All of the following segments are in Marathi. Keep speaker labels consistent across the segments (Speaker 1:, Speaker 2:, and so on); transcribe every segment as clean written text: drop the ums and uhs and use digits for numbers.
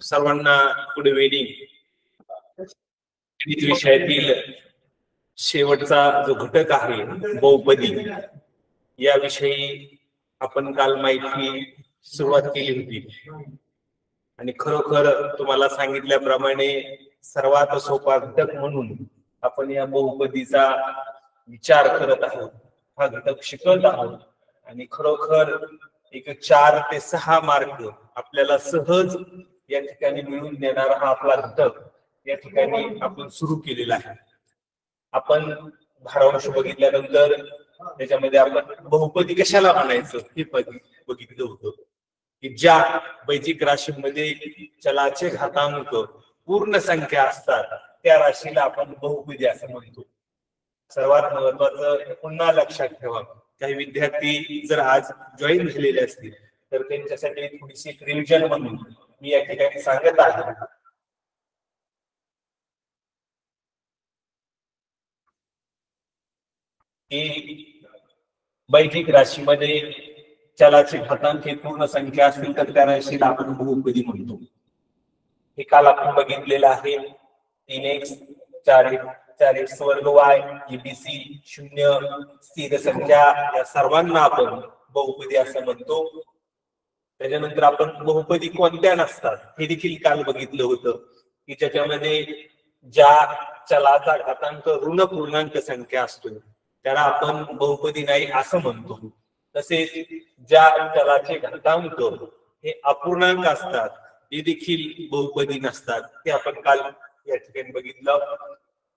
Speaker 1: सर्वांना गुड इव्हिनिंग. गणित विषयातील शेवटचा जो घटक आहे बहुपदी, याविषयी आपण काल माहिती सुरुवात केली होती आणि खरोखर तुम्हाला सांगितल्याप्रमाणे सर्वात सोपा घटक म्हणून आपण या बहुपदीचा विचार करत आहोत, हा घटक शिकत आहोत आणि खरोखर एक 4 ते 6 मार्क आपल्याला सहज या ठिकाणी मिळून देणारा हा आपला घटक या ठिकाणी आपण सुरू केलेला आहे. आपण भारांश बघितल्यानंतर त्याच्यामध्ये आपण बहुपदी कशाला म्हणायचं हे बघितलं होतं की ज्या वैदिक राशीमध्ये चलाचे घातांक पूर्ण संख्या असतात त्या राशीला आपण बहुपदी असं म्हणतो. सर्वात महत्वाचं पुन्हा लक्षात ठेवा, काही विद्यार्थी जर आज जॉईन झालेले असतील तर त्यांच्यासाठी थोडीशी रिव्हिजन म्हणून मी या ठिकाणी सांगत आहे की वैदिक राशीमध्ये चलाचे घातांक हे पूर्ण संख्या असतील तर त्या राशीला आपण बहुपदी म्हणतो. हे काल आपण बघितलेलं आहे. 3x 4x 4x वर्ग y एबीसी 0 स्थिर संख्या या सर्वांना आपण बहुपदी असं म्हणतो. त्याच्यानंतर आपण बहुपदी कोणत्या नसतात हे देखील काल बघितलं होतं की ज्याच्यामध्ये ज्या चलाचा घातांक ऋण पूर्णांक संख्या असतो त्याला आपण बहुपदी नाही असं म्हणतो. तसेच ज्या चलाचे घातांक हे अपूर्णांक असतात ते देखील बहुपदी नसतात, ते आपण काल या ठिकाणी बघितलं.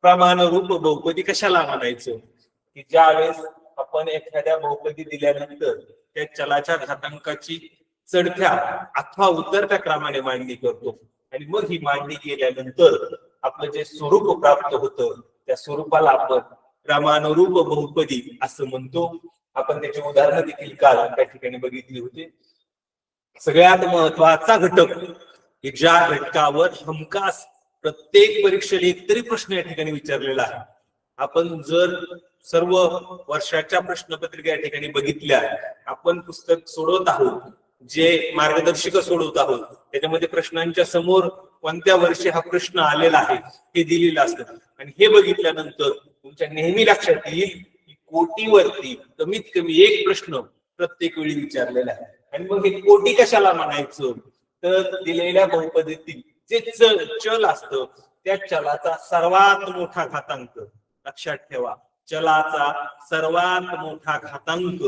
Speaker 1: प्रमाणरूप बहुपदी कशाला म्हणायचं की ज्या वेळेस आपण एखाद्या बहुपदी दिल्यानंतर त्या चलाच्या घातांकाची चढत्या अथवा उतरत्या क्रमाने मांडणी करतो आणि मग ही मांडणी केल्यानंतर आपलं जे स्वरूप प्राप्त होतं त्या स्वरूपाला आपण प्रमाणरूप बहुपदी असं म्हणतो. आपण त्याचे उदाहरण देखील काल त्या ठिकाणी बघितली होती. सगळ्यात महत्वाचा घटक की ज्या घटकावर हमखास प्रत्येक परीक्षेला एकतरी प्रश्न या ठिकाणी विचारलेला आहे. आपण जर सर्व वर्षाच्या प्रश्नपत्रिका या ठिकाणी बघितल्या, आपण पुस्तक सोडवत आहोत, जे मार्गदर्शिका सोडवत आहोत त्याच्यामध्ये प्रश्नांच्या समोर कोणत्या वर्षी हा प्रश्न आलेला आहे हे दिलेलं असतं आणि हे बघितल्यानंतर तुमच्या नेहमी लक्षात येईल की कोटीवरती कमीत कमी एक प्रश्न प्रत्येक वेळी विचारलेला आहे. आणि मग हे कोटी कशाला म्हणायचं तर दिलेल्या बहुपदीतील जे चल असतं त्या चलाचा सर्वात मोठा घातांक, लक्षात ठेवा, चलाचा सर्वात मोठा घातांक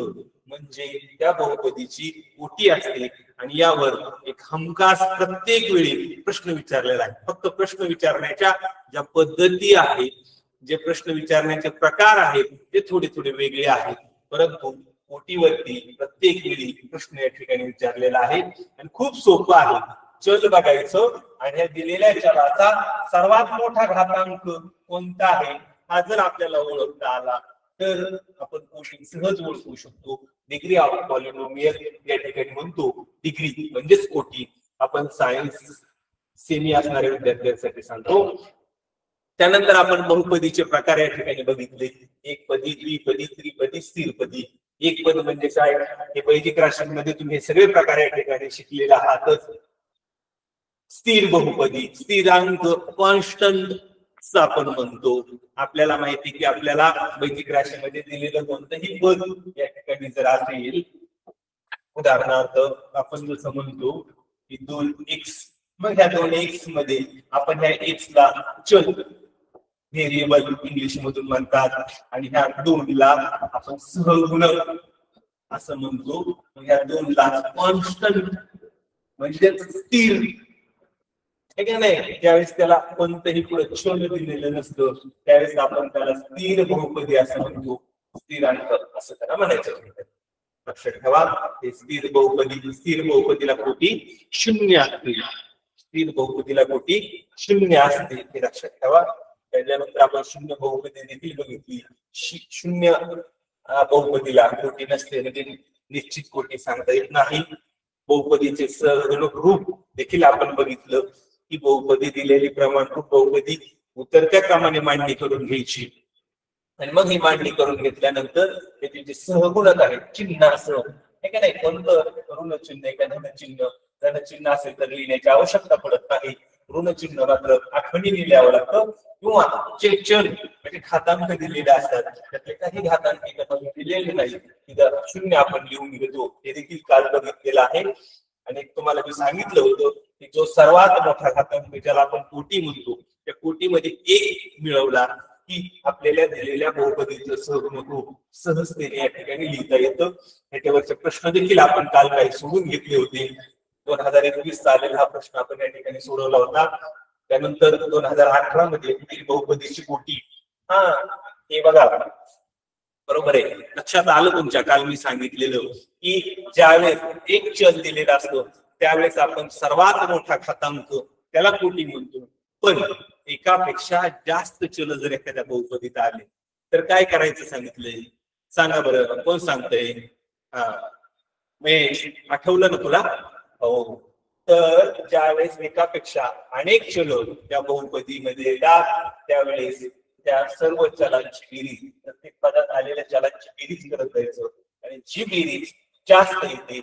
Speaker 1: म्हणजे त्या बहुपदीची कोटी असते आणि यावर एक हमखास प्रत्येक वेळी प्रश्न विचारलेला आहे. फक्त प्रश्न विचारण्याच्या ज्या पद्धती आहेत, जे प्रश्न विचारण्याचे प्रकार आहेत ते थोडे थोडे वेगळे आहेत, परंतु कोटीवरती प्रत्येक वेळी प्रश्न या ठिकाणी विचारलेला आहे आणि खूप सोपं आहे. चल बघायचं आणि या दिलेल्या चलाचा सर्वात मोठा घातांक कोणता आहे हा जर आपल्याला ओळखता आला तर आपण कोटी सहज ओळखू शकतो. डिग्री ऑफ पॉलिनोमियल या ठिकाणी म्हणतो, डिग्री म्हणजेच कोटी. आपण सायन्स सेमी असणाऱ्या विद्यार्थ्यांसाठी सांगतो. त्यानंतर आपण बहुपदीचे प्रकार या ठिकाणी बघितले. एकपदी, द्विपदी, त्रिपदी, स्थिरपदी. एक पद म्हणजे काय, हे वैदिक राशींमध्ये तुम्ही हे सगळे प्रकार या ठिकाणी शिकलेले आहातच. स्थिर बहुपदी, स्थिरांक, कॉन्स्टंट आपण म्हणतो. आपल्याला माहिती की आपल्याला वैदिक राशीमध्ये दिलेलं कोणतंही पद या ठिकाणी जर असेल, उदाहरणार्थ आपण जसं म्हणतो की 2x, मग ह्या 2x मध्ये आपण ह्या x ला चल व्हेरिएबल इंग्लिश मधून म्हणतात आणि ह्या 2 ला आपण सहगुणक असं म्हणतो. ह्या 2 ला कॉन्स्टंट म्हणजे स्थिर, ठीक आहे नाही. ज्यावेळेस त्याला कोणतंही पुढे चल दिलेलं नसतं त्यावेळेस आपण त्याला स्थिर बहुपदी असं म्हणतो. स्थिरांक असं त्याला म्हणायचं. लक्षात ठेवा, हे स्थिर बहुपदी, स्थिर बहुपदीला कोटी 0 असते. स्थिर बहुपदीला कोटी 0 असते हे लक्षात ठेवा. त्याच्यानंतर आपण शून्य बहुपदी देखील बघितली. 0 बहुपदीला कोटी नसते म्हणजे निश्चित कोटी सांगता येत नाही. बहुपदीचे सहगुणक रूप देखील आपण बघितलं की बहुपदी दिलेली प्रमाणरूप बहुपदी उतरत्या क्रमाने मांडणी करून घ्यायची आणि मग ही मांडणी करून घेतल्यानंतर त्याचे जे सहगुणक आहेत चिन्ह असं, हे का नाही, कोणतं ऋण चिन्ह आहे का धन चिन्ह धनचिन्ह असेल तर लिहिण्याची आवश्यकता पडत नाही, ऋणचिन्ह मात्र आठवणीने लिहावं लागतं. किंवा जे चल म्हणजे घातांक दिलेले असतात त्यातले काही घातांक दिलेले नाही, तिथं शून्य आपण लिहून घेतो, हे देखील काल बघितलेलं आहे. आणि तुम्हाला मी सांगितलं होतं की जो सर्वात मोठा घातांक ज्याला आपण कोटी म्हणतो, त्या कोटीमध्ये एक मिळवला की आपल्याला दिलेल्या बहुपदीचं सहगुणक रूप सहजतेने या ठिकाणी लिहिता येतं. याच्यावरचे प्रश्न देखील आपण काल काही सोडून घेतले होते. 2021 साली हा प्रश्न आपण या ठिकाणी सोडवला होता. त्यानंतर 2018 मध्ये बहुपदीची कोटी, हे बघा बरोबर आहे, लक्षात आलं तुमच्या. काल मी सांगितलेलं की ज्यावेळेस एक चल दिलेला असतो त्यावेळेस आपण सर्वात मोठा घातांक त्याला कोटी म्हणतो. पण एकापेक्षा जास्त चल जर एखाद्या बहुपदीत आले तर काय करायचं सांगितलंय, सांगा बरं, कोण सांगतंय? महेश, आठवलं ना तुला? हो. तर ज्यावेळेस एकापेक्षा अनेक चल त्या बहुपदीमध्ये येतात त्यावेळेस त्या सर्व चलांची बेरीज, प्रत्येक पदात आलेल्या चलांची बेरीज करत जायचं. आणि जी बेरीज जास्त येते,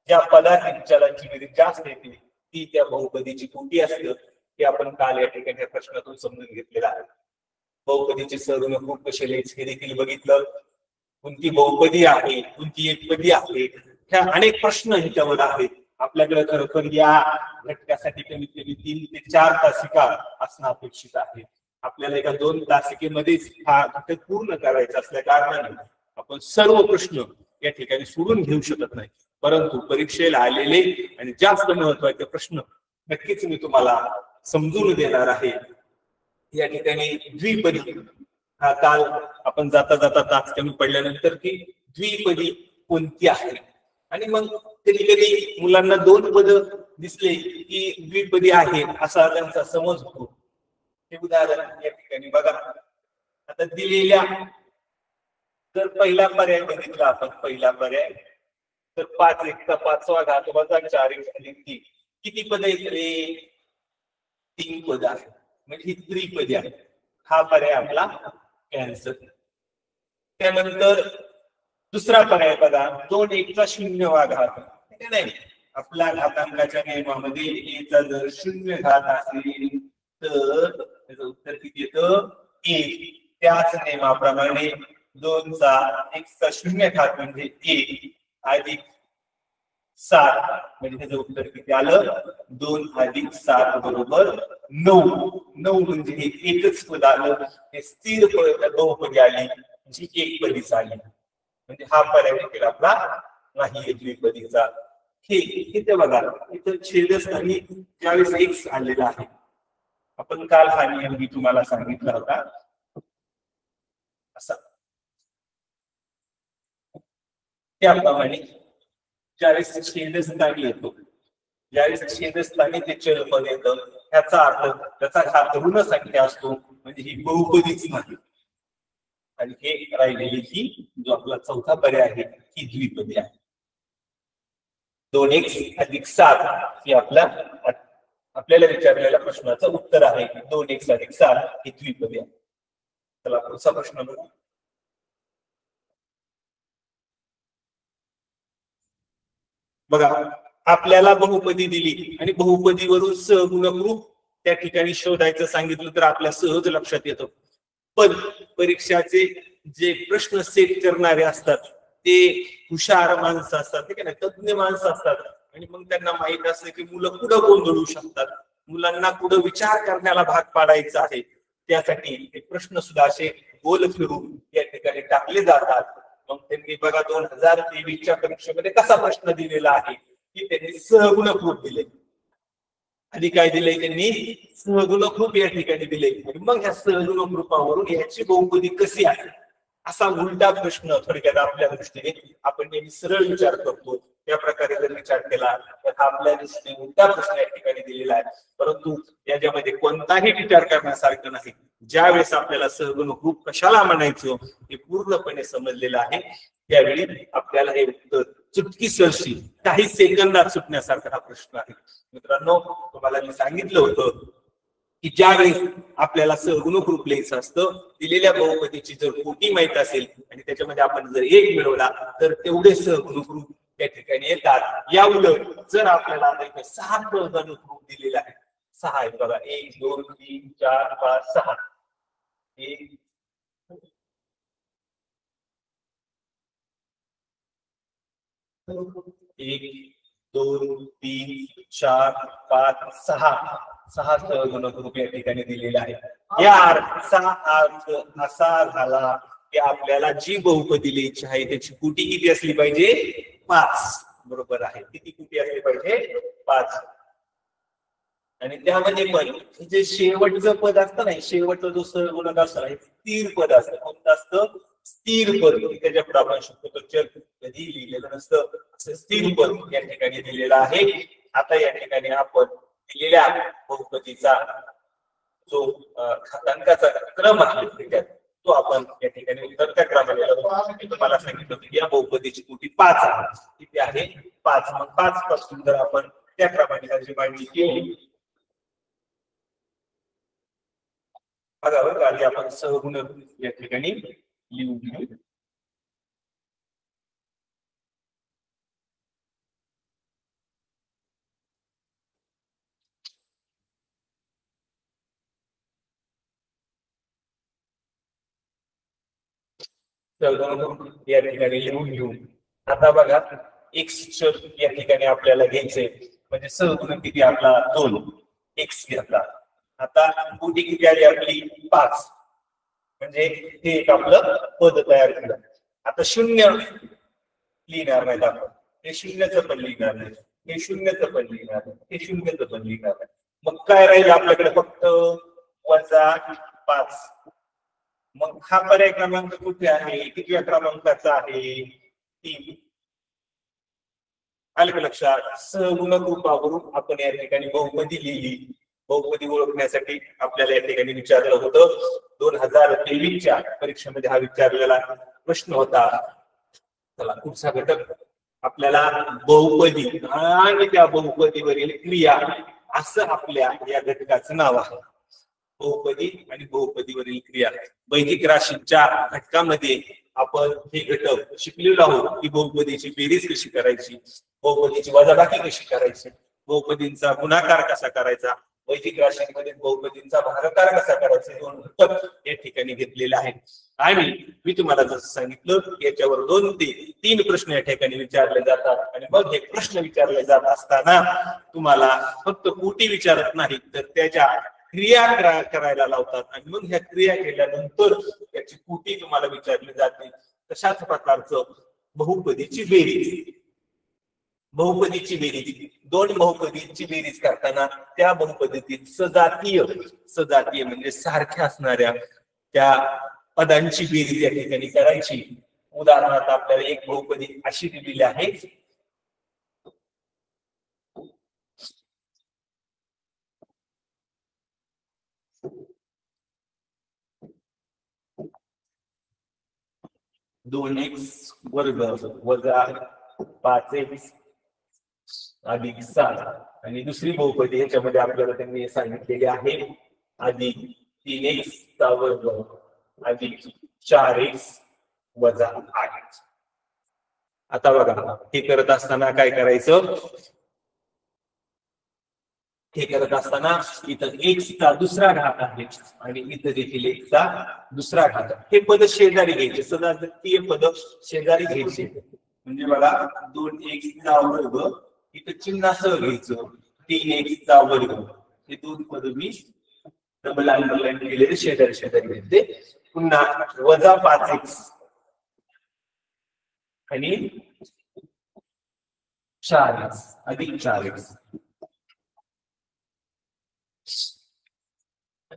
Speaker 1: ज्या पदातील चलांची बेरीज जास्त येते ती त्या बहुपदीची कोटी असते. हे आपण काल या ठिकाणी प्रश्नातून समजून घेतलेलं आहे. बहुपदीचे सहगुणक रूप कसे लिहायचे हे देखील बघितलं. कोणती बहुपदी आहे, कोणती एकपदी आहे, ह्या अनेक प्रश्न ह्याच्यावर आहेत. आपल्याकडे खरोखर या घटकासाठी कमीत कमी 3 ते 4 तासिका असणं अपेक्षित आहे. आपल्याला एका 2 तासिकेमध्येच हा घटक पूर्ण करायचा असल्या कारणाने आपण सर्व प्रश्न या ठिकाणी सोडून घेऊ शकत नाही. परंतु परीक्षेला आलेले आणि जास्त महत्वाचे प्रश्न नक्कीच मी तुम्हाला समजून देणार आहे. या ठिकाणी द्विपदी, हा काल आपण जाता जाता तास कमी पडल्यानंतर की द्विपदी कोणती आहे, आणि मग कधी कधी मुलांना 2 पद दिसले की द्विपदी आहे असा त्यांचा समज होतो. हे उदाहरण या ठिकाणी बघा. आता दिलेल्या जर पहिला पर्याय बघितला आपण, पहिला पर्याय तर 5 × 5वा घात वजा 4 × 3 किती पद येतले? 3 पद आहे, म्हणजे ही त्रिपदी आहे. हा पर्याय आपला कॅन्सल. त्यानंतर दुसरा पर्याय बघा, 2 × 0वा घात. नाही, आपल्या घातांकाच्या नियमामध्ये a चा जर 0 घात असेल तर त्याचं उत्तर किती येतं? 1. त्याच नियमाप्रमाणे 2 चा x चा 0 घात म्हणजे 1 अधिक 7, म्हणजे त्याचं उत्तर किती आलं? 2 अधिक 7 बरोबर 9. 9 म्हणजे हे एकच पद आलं, हे स्थिर बहुपदी आली जी एकपदीच आली. म्हणजे हा पर्याय देखील आपला नाही द्विपदीचा. हे इथे बघा, इथं छेदस्थानी ज्यावेळेस एक्स आलेला आहे, आपण काल हा नियम मी तुम्हाला सांगितला होता असा. त्याप्रमाणे ज्यावेळेस छेदस्थानी येतो, ज्यावेळेस छेदस्थानी ते चलपद येतं, ह्याचा अर्थ त्याचा घात ऋण संख्या असतो, म्हणजे ही बहुपदीच नाही. आणि हे राहिलेली ही जो आपला चौथा पर्याय आहे ही द्विपदी आहे. 2x अधिक 7 ही आपल्याला विचारलेल्या प्रश्नाचं उत्तर आहे. 2x अधिक 7 ही द्विपदी आहे. चला पुढचा प्रश्न बघू. बघा, आपल्याला बहुपदी दिली आणि बहुपदीवरून सहगुणक रूप त्या ठिकाणी शोधायचं सांगितलं तर आपल्या सहज लक्षात येतं. पण परीक्षाचे जे प्रश्न सेट करणारे असतात ते हुशार माणसं असतात, ठीक आहे ना, तज्ञ माणसं असतात. आणि मग त्यांना माहित असतं की मुलं कुठं गोंधळू शकतात, मुलांना कुठं विचार करण्याला भाग पाडायचा आहे. त्यासाठी हे प्रश्न सुद्धा असे गोल फिरून या ठिकाणी टाकले जातात. मग त्यांनी बघा 2023च्या परीक्षेमध्ये कसा प्रश्न दिलेला आहे की त्यांनी सहगुणक रूप दिले. आणि काय दिले त्यांनी? सहगुणक रूप या ठिकाणी दिले. आणि मग ह्या सहगुणक रूपावरून याची बहुपदी कशी आहे असा उलटा प्रश्न थोडक्यात आपल्या दृष्टीने आपण नेहमी सरळ विचार करतो त्या प्रकारे जर विचार केला तर आपल्या दृष्टीने उलटा प्रश्न या ठिकाणी दिलेला आहे. परंतु याच्यामध्ये कोणताही विचार करण्यासारखं नाही. ज्यावेळेस आपल्याला सहगुणक रूप कशाला म्हणायचं हे पूर्णपणे समजलेलं आहे, त्यावेळी आपल्याला हे उत्तर चुटकीसरशी काही सेकंदात सुटण्यासारखा हा प्रश्न आहे. मित्रांनो, तुम्हाला मी सांगितलं होतं की ज्यावेळेस आपल्याला सहगुणक रूप लिहायचं असतं, दिलेल्या बहुपदीची जर कोटी माहित असेल आणि त्याच्यामध्ये आपण जर 1 मिळवला तर तेवढे सहगुणक रूप या ठिकाणी येतात। या उलट जर आपल्याला आता इथे 6 गणक रूप दिलेले आहे, 6 आहेत बघा, 1 2 3 4 5 6, 1 2 3 4 5 6 गणक रूप या ठिकाणी दिलेले आहे। या अर्थाचा अर्थ असा झाला की आपल्याला जी बहुपदी लिहायची आहे त्याची कुटी किती असली पाहिजे? 5। बरोबर आहे, किती कुटी असली पाहिजे? 5। आणि त्यामध्ये पण जे शेवटचं पद असतं ना, शेवटचं जो सहगुणक असतं हे स्थिर पद असतं। कोणतं असतं? स्थिर पद। त्याच्या पुढे आपण शक्यतो चल कधी लिहिलेलं नसतं, असं स्थिर पद या ठिकाणी दिलेलं आहे। आता या ठिकाणी आपण दिलेल्या बहुपदीचा जो घातांकाचा क्रम आहे त्याच्यात तो आपण या ठिकाणी उतरत्या क्रमाने तुम्हाला सांगितलं की या बहुपदीची कुटी 5 आहे। किती आहे? 5। मग 5 पासून जर आपण त्या क्रमाने त्याची मांडणी केली, बघा बघा आधी आपण सहगुणक या ठिकाणी लिहून घेऊ। या ठिकाणी लिहून घेऊ। आता बघा x या ठिकाणी आपल्याला घ्यायचंय, म्हणजे सहगुणक किती आपला? 2, x घेतला। आता कुटी किती आली आपली? 5, म्हणजे हे एक आपलं पद तयार केलं। आता 0 लिहिणार नाहीत आपण, हे 0चं पण लिहिणार नाही, हे 0चं पण लिहिणार नाही, हे 0चं पण लिहिणार नाही। मग काय राहील आपल्याकडे? फक्त -5। मग हा पर्याय क्रमांक कुठे आहे? कितव्या क्रमांकाचा आहे? 3। आलं का लक्षात? सहगुणक रूपावरून आपण या ठिकाणी बहुपदी लिहिली। बहुपदी ओळखण्यासाठी आपल्याला या ठिकाणी विचारलं होतं, 2023च्या परीक्षेमध्ये हा विचारलेला प्रश्न होता। चला पुढचा घटक आपल्याला बहुपदी आणि त्या बहुपदीवरील क्रिया असं आपल्या या घटकाचं नाव आहे। बहुपदी आणि बहुपदीवरील क्रिया। बैजिक राशींच्या घटकामध्ये आपण हे घटक शिकलेलो आहोत की बहुपदीची बेरीज कशी करायची, बहुपदीची वजाबाकी कशी करायची, बहुपदींचा गुणाकार कसा करायचा, बैजिक राशींमध्ये बहुपदींचा भागाकार कसा करायचा, 2 घटक या ठिकाणी घेतलेले आहेत। आणि मी तुम्हाला जसं सांगितलं याच्यावर 2 ते 3 प्रश्न या ठिकाणी विचारले जातात। आणि मग हे प्रश्न विचारले जात असताना तुम्हाला फक्त कुटी विचारत नाही तर त्याच्या क्रिया करायला लावतात, आणि मग ह्या क्रिया केल्यानंतर त्याची कुटी तुम्हाला विचारली जाते। तशाच प्रकारचं बहुपदीची बेरीज, बहुपदीची बेरीज, 2 बहुपदीची बेरीज करताना त्या बहुपदीतील सजातीय म्हणजे सारख्या असणाऱ्या त्या पदांची बेरीज या ठिकाणी करायची। उदाहरणार्थ आपल्याला एक बहुपदी अशी दिलेली आहे, दोन एक्स वर्ग वजा 5x अधिक 7, आणि दुसरी बहुपदी ह्याच्यामध्ये आपल्याला त्यांनी सांगितलेली आहे अधिक 3x चा वर्ग अधिक 4x वजा 8। आता बघा हे करत असताना काय करायचं? हे करत असताना इथं x चा दुसरा घात आहे आणि इथं देखील x चा दुसरा घात आहे। हे पद शेजारी घ्यायचे, सजातीय पद शेजारी घ्यायचे। म्हणजे बघा 2x चा वर्ग इथं चिन्हासह घ्यायचं, 3x चा वर्ग, हे 2 पद मी डबल अंडरलाईन केलेले शेजारी घ्यायचे। पुन्हा वजा 5x आणि 4x अधिक 4x,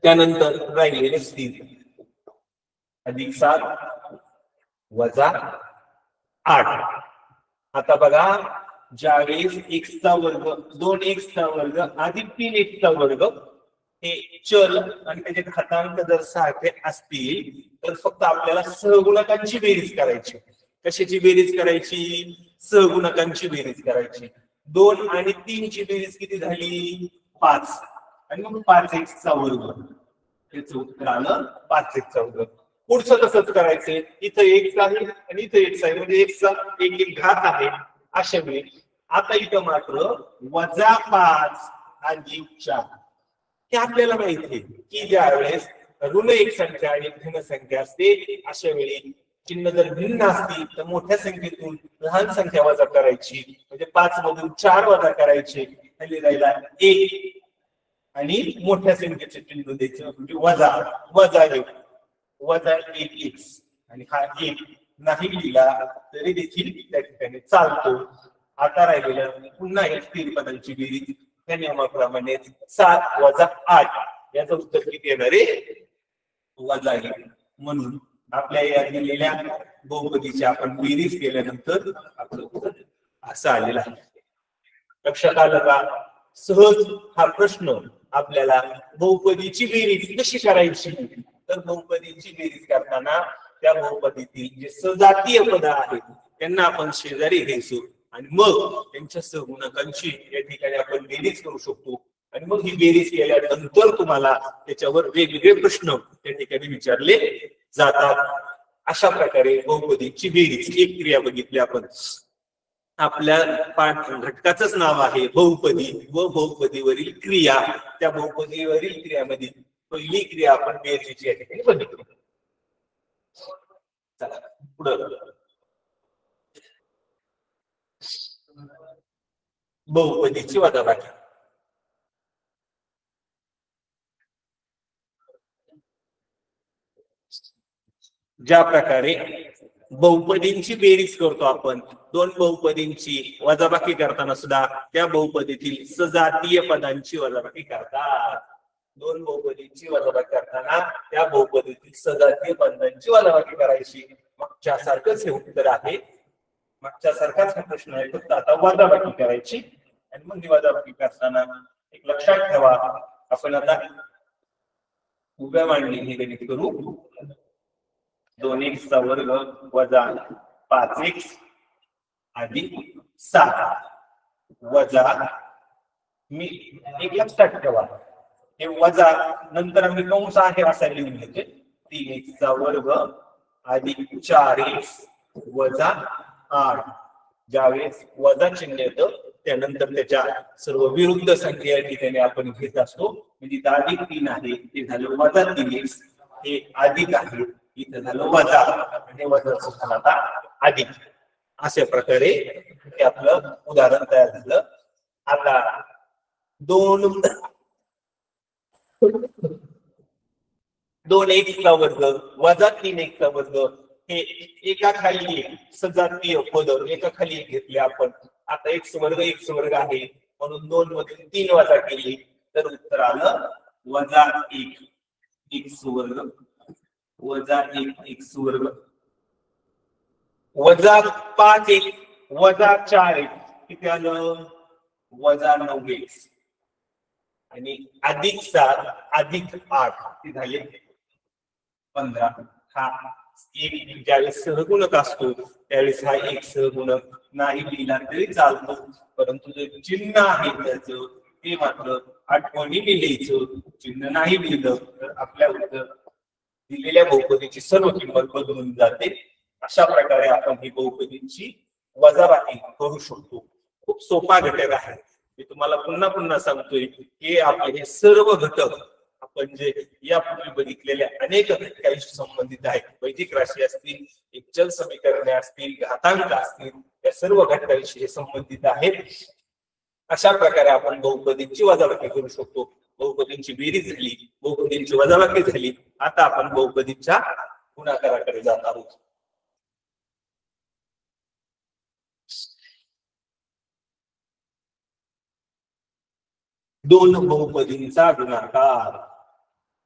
Speaker 1: त्यानंतर राहिलेले 3 अधिक 7 वजा 8। आता बघा ज्यावेळेस x चा वर्ग 2x चा वर्ग अधिक 3x चा वर्ग हे चल आणि त्याचे घातांक जर सारखे असतील तर फक्त आपल्याला सहगुणकांची बेरीज करायची। कशाची बेरीज करायची? सहगुणकांची बेरीज करायची। 2 आणि 3 ची बेरीज किती झाली? 5, आणि मग 5x चा वर्ग, याचं उत्तर आलं 5x चा वर्ग। पुढचं तसंच करायचंय, इथं x आहे आणि इथं x आहे, म्हणजे x चा एक घात आहे अशा वेळी आता इथं मात्र -5 आणि 4 हे आपल्याला माहिती आहे की ज्या वेळेस ऋण एक संख्या आणि धन संख्या असते अशा वेळी चिन्ह जर भिन्न असतील तर मोठ्या संख्येतून लहान संख्या वजा करायची, म्हणजे 5 मधून 4 वजा करायचे, खाली राहिला 1 आणि मोठ्या संख्येचे चिन्ह द्यायचं म्हणजे वजा 1x आणि हा 1 नाही लिहिला तरी देखील त्या ठिकाणी चालतो. आता राहिलेलं पुन्हा एक तीन पदांची बेरीज त्या नियमाप्रमाणे 7 वजा 8 याचं उत्तर किती येणार आहे? वजा 1. म्हणून आपल्या या दिलेल्या बहुपदीची आपण बेरीज केल्यानंतर आपलं उत्तर असं आलेलं आहे. लक्षात आलं का? सहज हा प्रश्न आपल्याला बहुपदीची बेरीज कशी करायची, तर बहुपदीची बेरीज करताना त्या बहुपदीतील जे सजातीय पद आहेत त्यांना आपण शेजारी घ्यायचो आणि मग त्यांच्या सहगुणकांची या ठिकाणी आपण बेरीज करू शकतो. आणि मग ही बेरीज केल्यानंतर तुम्हाला त्याच्यावर वेगवेगळे प्रश्न त्या ठिकाणी विचारले जातात. अशा प्रकारे बहुपदीची बेरीज एक क्रिया बघितली आपण. आपल्या घटकाचंच नाव आहे बहुपदी व बहुपदीवरील क्रिया. त्या बहुपदीवरील क्रियामध्ये पहिली क्रिया आपण बेरीजची या ठिकाणी बघितली. चला पुढे बहुपदीची वजाबाकी. ज्या प्रकारे बहुपदींची बेरीज करतो आपण, दोन बहुपदींची वजाबाकी करताना सुद्धा त्या बहुपदीतील सजातीय पदांची वजाबाकी करतात. दोन बहुपदींची वजाबाकी करताना त्या बहुपदीतील सजातीय पदांची वजाबाकी करायची. मागच्या सारखंच हे उत्तर आहे, मागच्या सारखाच हा प्रश्न आहे, फक्त आता वजाबाकी करायची. आणि मग वजाबाकी करताना एक लक्षात ठेवा, आपण आता उभ्या मांडणी हे गणित करू. 2x चा वर्ग वजा 5x अधिक 7 वजा, मी एक लक्षात ठेवा हे वजा नंतर आम्ही कंस आहे असा लिहून घेते, 3x चा वर्ग अधिक 4x वजा 8. ज्यावेळेस वजा चिन्ह येतं त्यानंतर त्याच्या सर्व विरुद्ध संख्या या ठिकाणी आपण घेत असतो. म्हणजे अधिक 3 आहे ते झालं वजा 3x, हे अधिक आहे इथं झालं वजा, म्हणजे वजाचं झालं आता अधिक. अशा प्रकारे हे आपलं उदाहरण तयार झालं. आता 2x चा वर्ग वजा 3x चा वर्ग हे एका खाली सजातीय पद एका खाली घेतले आपण. आता x वर्ग आहे म्हणून 2 मधून 3 वजा केली तर उत्तर आलं वजा 1 x वर्ग वजा 1 x वर्ग वजा 5x वजा 4x किती आलं? वजा 9x आणि अधिक 7 अधिक 8 किती झाले? 15. हा एक ज्यावेळेस सहगुणक असतो त्यावेळेस हा एक सहगुणक नाही लिहिला तरी चालतो, परंतु जे चिन्ह आहे त्याचं ते मात्र आठवणीने लिहायचं. चिन्ह नाही लिहिलं तर आपल्या दिलेल्या बहुपदीची सर्व किंमत बदलून जाते. अशा प्रकारे आपण ही बहुपदीची वजाबाकी करू शकतो. खूप सोपा घटक आहे. मी तुम्हाला पुन्हा पुन्हा सांगतोय की आपले हे सर्व घटक आपण जे यापूर्वी बघितलेल्या अनेक घटकांशी संबंधित आहेत. वैदिक राशी असतील, एक चल समीकरणे असतील, घातांक असतील, या सर्व घटकांशी हे संबंधित आहेत. अशा प्रकारे आपण बहुपदीची वजाबाकी करू शकतो. बहुपदींची बेरीज झाली, बहुपदींची वजाबाकी झाली. आता आपण बहुपदीच्या गुणाकाराकडे जात आहोत. दोन बहुपदींचा गुणाकार.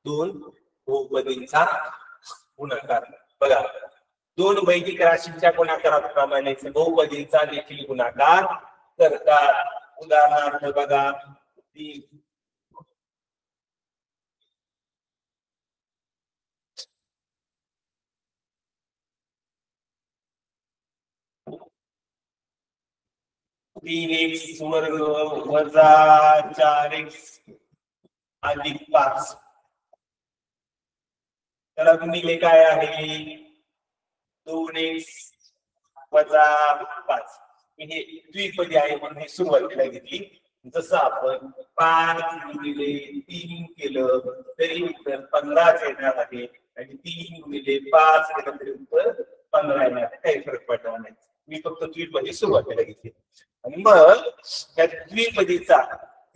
Speaker 1: दोन बहुपदींचा गुणाकार बघा, दोन वैदिक राशींच्या गुणाकाराप्रमाणे बहुपदींचा देखील गुणाकार करतात. उदाहरणार्थ बघा, 3x वर्ग वजा 4x अधिक 5. त्याला गुणिले काय आहे? 2x वजा 5. हे द्विपदी आहे म्हणून हे सुरुवातीला घेतली. जसं आपण 5 गुणिले 3 केलं तरी उत्तर 15 येणार आहे आणि 3 गुणिले 5 केलं तरी उत्तर 15 येणार आहे. काही फरक पडणार नाही. मी फक्त द्विपदी सुरुवातीला घेतली आणि मग या द्विपदीचा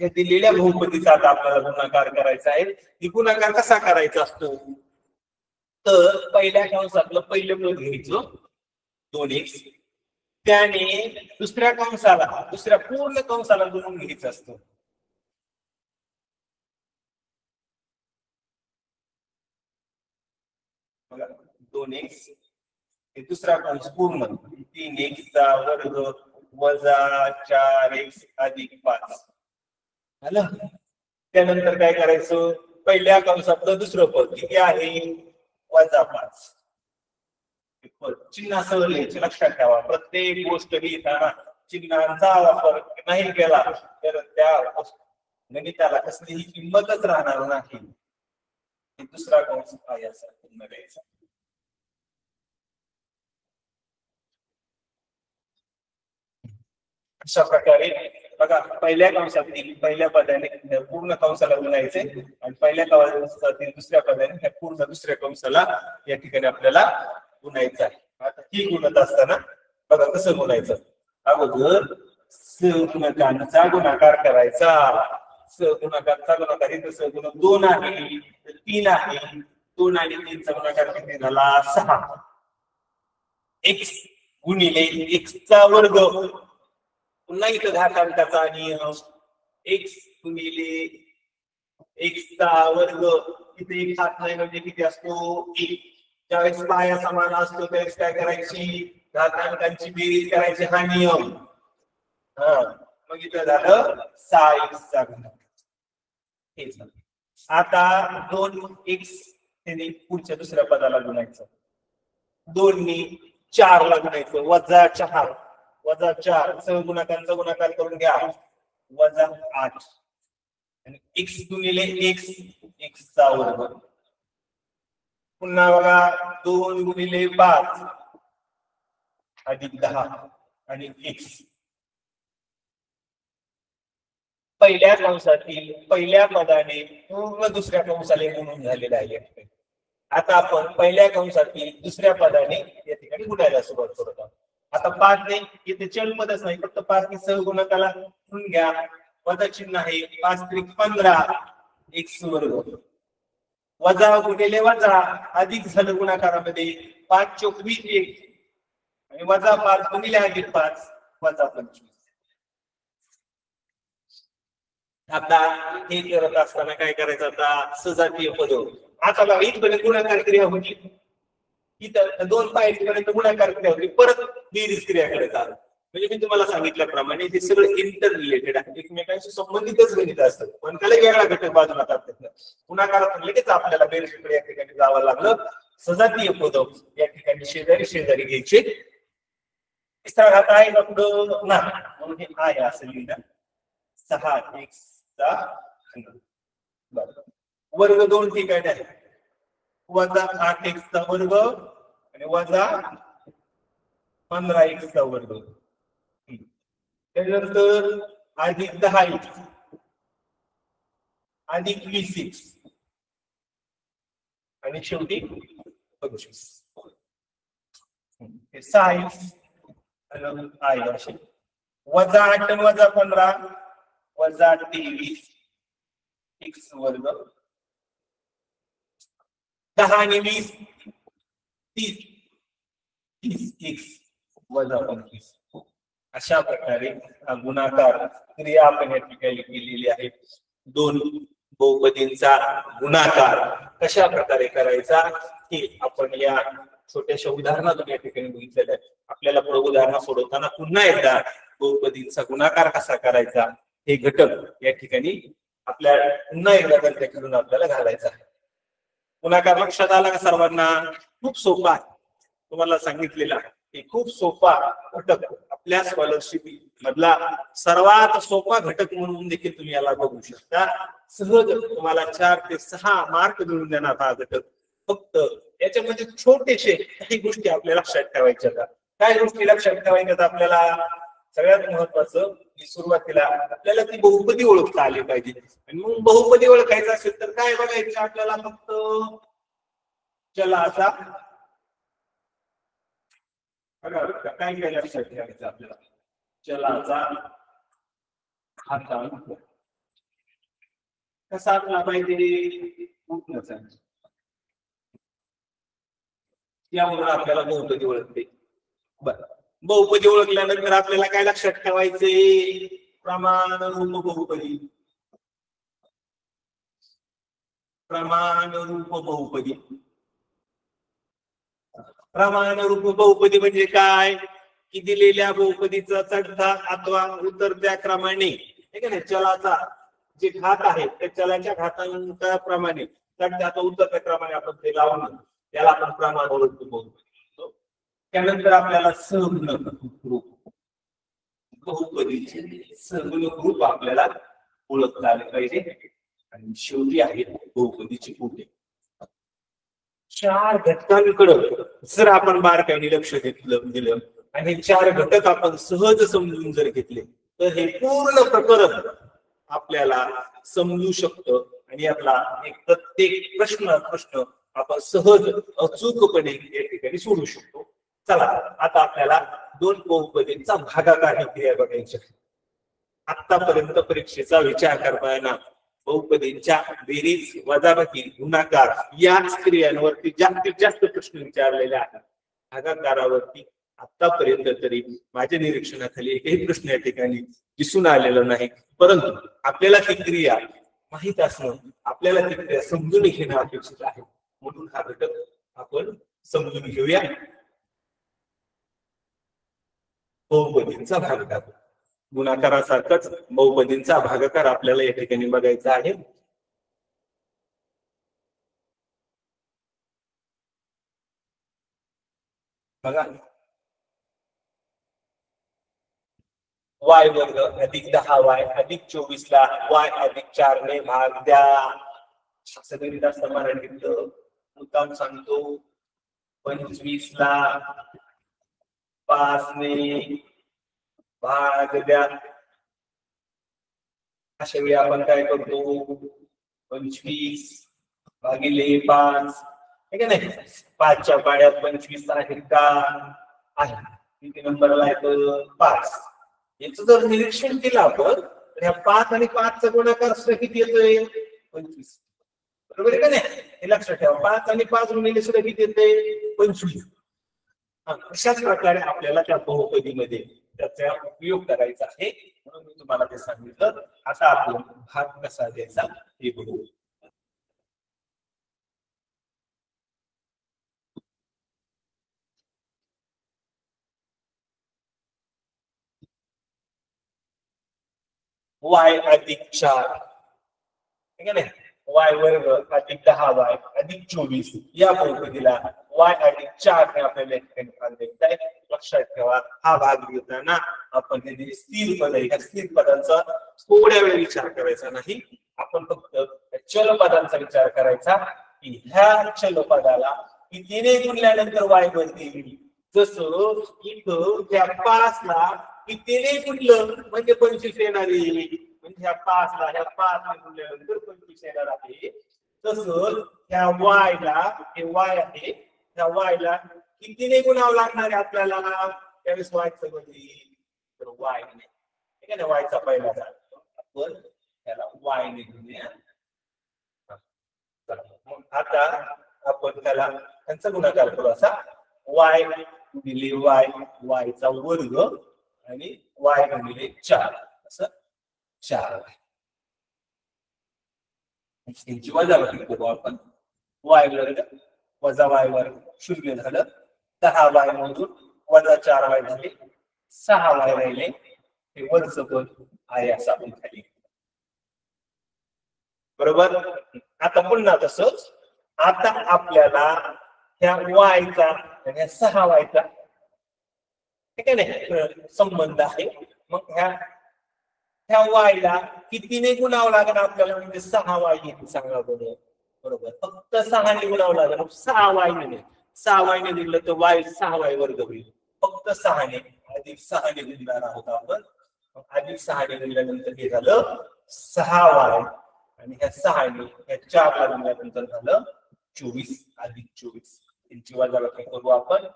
Speaker 1: या दिलेल्या बहुपदीचा आता आपल्याला गुणाकार करायचा आहे. ही गुणाकार कसा करायचा असतो तर पहिल्या कंसातलं पहिलं पद घ्यायचं 2x त्याने दुसऱ्या पूर्ण कंसाला गुणून घ्यायचं असतं. बघा 2x हे दुसरा कंस पूर्ण 3x चा वर्ग वजा 4x अधिक 5 आलं. त्यानंतर काय करायचं पहिल्या कंसातलं दुसरं पद किती आहे वजा 5. चिन्हासह लिहायचे. लक्षात ठेवा प्रत्येक गोष्ट लिहिताना चिन्हांचा वापर नाही केला तर त्या गणिताला कसलीही किंमतच राहणार नाही. दुसरा कंस आहे असा पूर्ण लिहायचा. अशा प्रकारे बघा पहिल्या कंसातील पहिल्या पदाने पूर्ण कंसाला गुणायचे आणि पहिल्या कंसातील दुसऱ्या पदाने पूर्ण दुसऱ्या कंसाला या ठिकाणी आपल्याला गुणायचं आहे. आता ही गुणत असताना बघा कसं गुणायचं. अगोदर सहगुणकांचा गुणाकार करायचा. सहगुणकांचा गुणाकार इथं सहगुणक 2 आहे 3 आहे 2 आणि 3 चा गुणाकार किती झाला 6. x गुणिले x चा वर्ग पुन्हा इथं घातांकाचा नियम x गुणिले x चा वर्ग इथे एक हात नाही म्हणजे किती असतो 1. ज्यावेळेस पाया समान असतो त्यावेळेस काय करायची घातांकांची बेरीज करायची हा नियम. मग इथं झालं 6x चा गुणाकार. आता 2x त्याने पुढच्या दुसऱ्या पदाला गुणायचं 2 ने 4 ला गुणायचं वजा 4 वजा 4 सहगुणकांचा गुणाकार करून घ्या वजा 8 आणि x गुणिले x चा वर्ग पुन्हा बघा 2 गुणिले 5 अधिक 10 आणि x पहिल्या कंसातील पहिल्या पदाने पूर्ण दुसऱ्या कंसाला गुणून झालेला आहे. आता आपण पहिल्या कंसातील दुसऱ्या पदाने या ठिकाणी गुणायला सुरुवात करत आहोत. आता 5 ने इथे चलपदच नाही फक्त 5 ने सहगुणकाला गुणून घ्या वजा चिन्ह आहे 5 त्रिक 15 x वर्ग वजा गुणिले वजा अधिक झालं गुणाकारामध्ये 5 चौक 20 1 आणि वजा 5 गुणिले अधिक 5 वजा 25. आता हे करत असताना काय करायचं आता सजातीय पद आता बघा इथपर्यंत गुणाकार क्रिया होती इथं 2 पायरीपर्यंत गुणाकार क्रिया होती परत बेरीज क्रियाकडे चालू. म्हणजे मी तुम्हाला सांगितल्याप्रमाणे हे सगळं इंटर रिलेटेड आहे एकमेकांशी संबंधितच गणित असतं पण त्याला वेगळा घटक बाजूला करतात. गुणाकारात लगेच आपल्याला बेरीज या ठिकाणी जावं लागलं. सजातीय पद या ठिकाणी शेजारी शेजारी घ्यायचे. तिसरा घात आहे का पुढं ना म्हणून हे आहे असं लिहिलं 6x चा वर्ग 2 ठिकाणी आहे वजा 8x चा वर्ग आणि वजा 15x चा वर्ग त्यानंतर अधिक 10x अधिक 20x आणि शेवटी 25 हे 6x आहे असे वजा 8 आणि वजा 15 वजा 23 x वर्ग 10 आणि 20 30x वजा 25. अशा प्रकारे गुणाकार क्रिया आपण या ठिकाणी केलेली आहे. 2 बहुपदींचा गुणाकार कशा प्रकारे करायचा हे आपण या छोट्याशा उदाहरणातून या ठिकाणी बघितलेलं आहे. आपल्याला पुढे उदाहरण सोडवताना पुन्हा एकदा बहुपदींचा गुणाकार कसा करायचा हे घटक या ठिकाणी आपल्याला पुन्हा एकदा गणिताकडून आपल्याला घालायचा आहे. गुणाकार लक्षात आला का सर्वांना? खूप सोपा आहे. तुम्हाला सांगितलेला आहे खूप सोपा घटक आपल्या स्कॉलरशिप मधला सर्वात सोपा घटक म्हणून देखील तुम्ही याला बघू शकता. सहज तुम्हाला 4 ते 6 मार्क मिळून देणार हा घटक. फक्त याच्यामध्ये छोटेसे काही गोष्टी आपल्या लक्षात ठेवायच्या. काय गोष्टी लक्षात ठेवायच्यात आपल्याला? सगळ्यात महत्वाचं की सुरुवातीला आपल्याला ती बहुपदी ओळखता आली पाहिजे. आणि मग बहुपदी ओळखायचं असेल तर काय बघायचं आपल्याला, फक्त चलाचा काय काय लक्षात ठेवायचं आपल्याला, चलाचा घातांक कसा असला पाहिजे, यावरून आपल्याला बहुपदी ओळखते. बरं, बहुपदी ओळखल्यानंतर आपल्याला काय लक्षात ठेवायचे, प्रमाणरूप बहुपदी. प्रमाणरूप बहुपदी, प्रमाणरूप बहुपदी म्हणजे काय की दिलेल्या बहुपदीचा चढता अथवा उतरत्या क्रमाने, ठीक आहे ना, चलाचा जे घात आहे त्या चलाच्या घातांकाप्रमाणे चढत्या अथवा उतरत्या क्रमाने आपण ते लावून त्याला आपण प्रमाणरूप बहुपदी म्हणतो. त्यानंतर आपल्याला सहगुणक रूप बहुपदीचे सहगुणक रूप आपल्याला ओळखता आले पाहिजे. आणि शेवटी आहे बहुपदीची कोटी. 4 घटकांकडे जर आपण बारकाईने लक्ष दिलं आणि 4 घटक आपण सहज समजून जर घेतले तर हे पूर्ण प्रकरण आपल्याला समजू शकतं आणि आपला एक प्रत्येक प्रश्न आपण सहज अचूकपणे या ठिकाणी सोडू शकतो. चला आता आपल्याला 2 बहुपदींचा भागाकार क्रिया बघायची. आतापर्यंत परीक्षेचा विचार करताना बहुपदींच्या बेरीज, वजाबाकी, गुणाकार याच क्रियांवरती जास्तीत जास्त प्रश्न विचारलेले आहेत. भागाकारावरती आतापर्यंत तरी माझ्या निरीक्षणाखाली एकही प्रश्न या ठिकाणी दिसून आलेला नाही. परंतु आपल्याला ती क्रिया माहित असणं, आपल्याला ती क्रिया समजून घेणं अपेक्षित आहे. म्हणून हा घटक आपण समजून घेऊया. बहुपदींचा भागाकार, गुणाकारासारखाच बहुपदींचा भागाकार आपल्याला या ठिकाणी बघायचा आहे. बघा, y वर्ग अधिक 10y अधिक 24 ला y अधिक 4 ने भाग द्या. सगळीत जास्त मराठीत मुद्दाम सांगतो, 25 ला 5 ने भाग द्या. अशा वेळी आपण काय करतो, 25 भागिले 5, ठीक आहे ना, 5च्या पाड्यात 25 आहेत का, आहे. किती नंबरला येतो, 5. याचं जर निरीक्षण केलं आपण तर ह्या 5 आणि 5चा गुणाकार सुद्धा किती येतोय, 25. बरोबर आहे का नाही, हे लक्षात ठेवा. 5 आणि 5 गुणिले सुद्धा किती येते, 25. अशाच प्रकारे आपल्याला त्या बहुपदीमध्ये त्याचा उपयोग करायचा आहे. म्हणून मी तुम्हाला ते सांगितलं. आता आपण भाग कसा द्यायचा हे बघू. y अधिक 4, ठीक आहे ना, y वर्ग अधिक 10y अधिक 24 या बहुपदीला y अधिक 4 ने आपल्याला भाग द्यायचा आहे. लक्षात ठेवा, हा भाग घेताना आपण हे स्थिर पद आहे, स्थिर पदांचा थोड्या वेळ विचार करायचा नाही. आपण फक्त चल पदांचा विचार करायचा की ह्या चल पदाला कितीने गुणल्यानंतर y वरती येईल. जसं इथं त्या 5 ला कितीने गुणलं म्हणजे 25 येणार आहे, म्हणजे ह्या 5 ला ह्या 5 ने गुणल्यानंतर 25 येणार आहे. तसं ह्या y ला, हे y आहे, ह्या y ला कितीने गुणावं लागणार आहे आपल्याला, त्यावेळेस y चं म्हणजे तर y ने, ठीक आहे ना, y चा पहिला भाग आपण त्याला y ने गुणूया. मग आता आपण त्याला त्यांचा गुणाकार करू असा, y गुणिले y, y चा वर्ग आणि y गुणिले 4 असं 4. यांची वजाबाकी करू आपण. y वर्ग वजा y वर्ग 0 झालं. 10y मधून वजा 4y झाले, 6y राहिले. हे वरचं पद आहे असं आपण खाली. बरोबर. आता पुन्हा तसंच आता आपल्याला ह्या y चा आणि 6y चा, ठीक आहे ना, संबंध आहे. मग ह्या y ला कितीने गुणावं लागेल आपल्याला, म्हणजे 6y येते. सांगा बरोबर. बरोबर, फक्त 6 ने गुणावं लागेल. 6y ने 6y ने दिलं तर y 6y वर्ग होईल. फक्त 6 ने अधिक 6 ने गुणणार आहोत आपण. अधिक 6 ने गुणल्यानंतर हे झालं 6y आणि ह्या 6 ने ह्या 4 ला गुणल्यानंतर झालं 24 अधिक 24. यांची वजाबाकी करू आपण.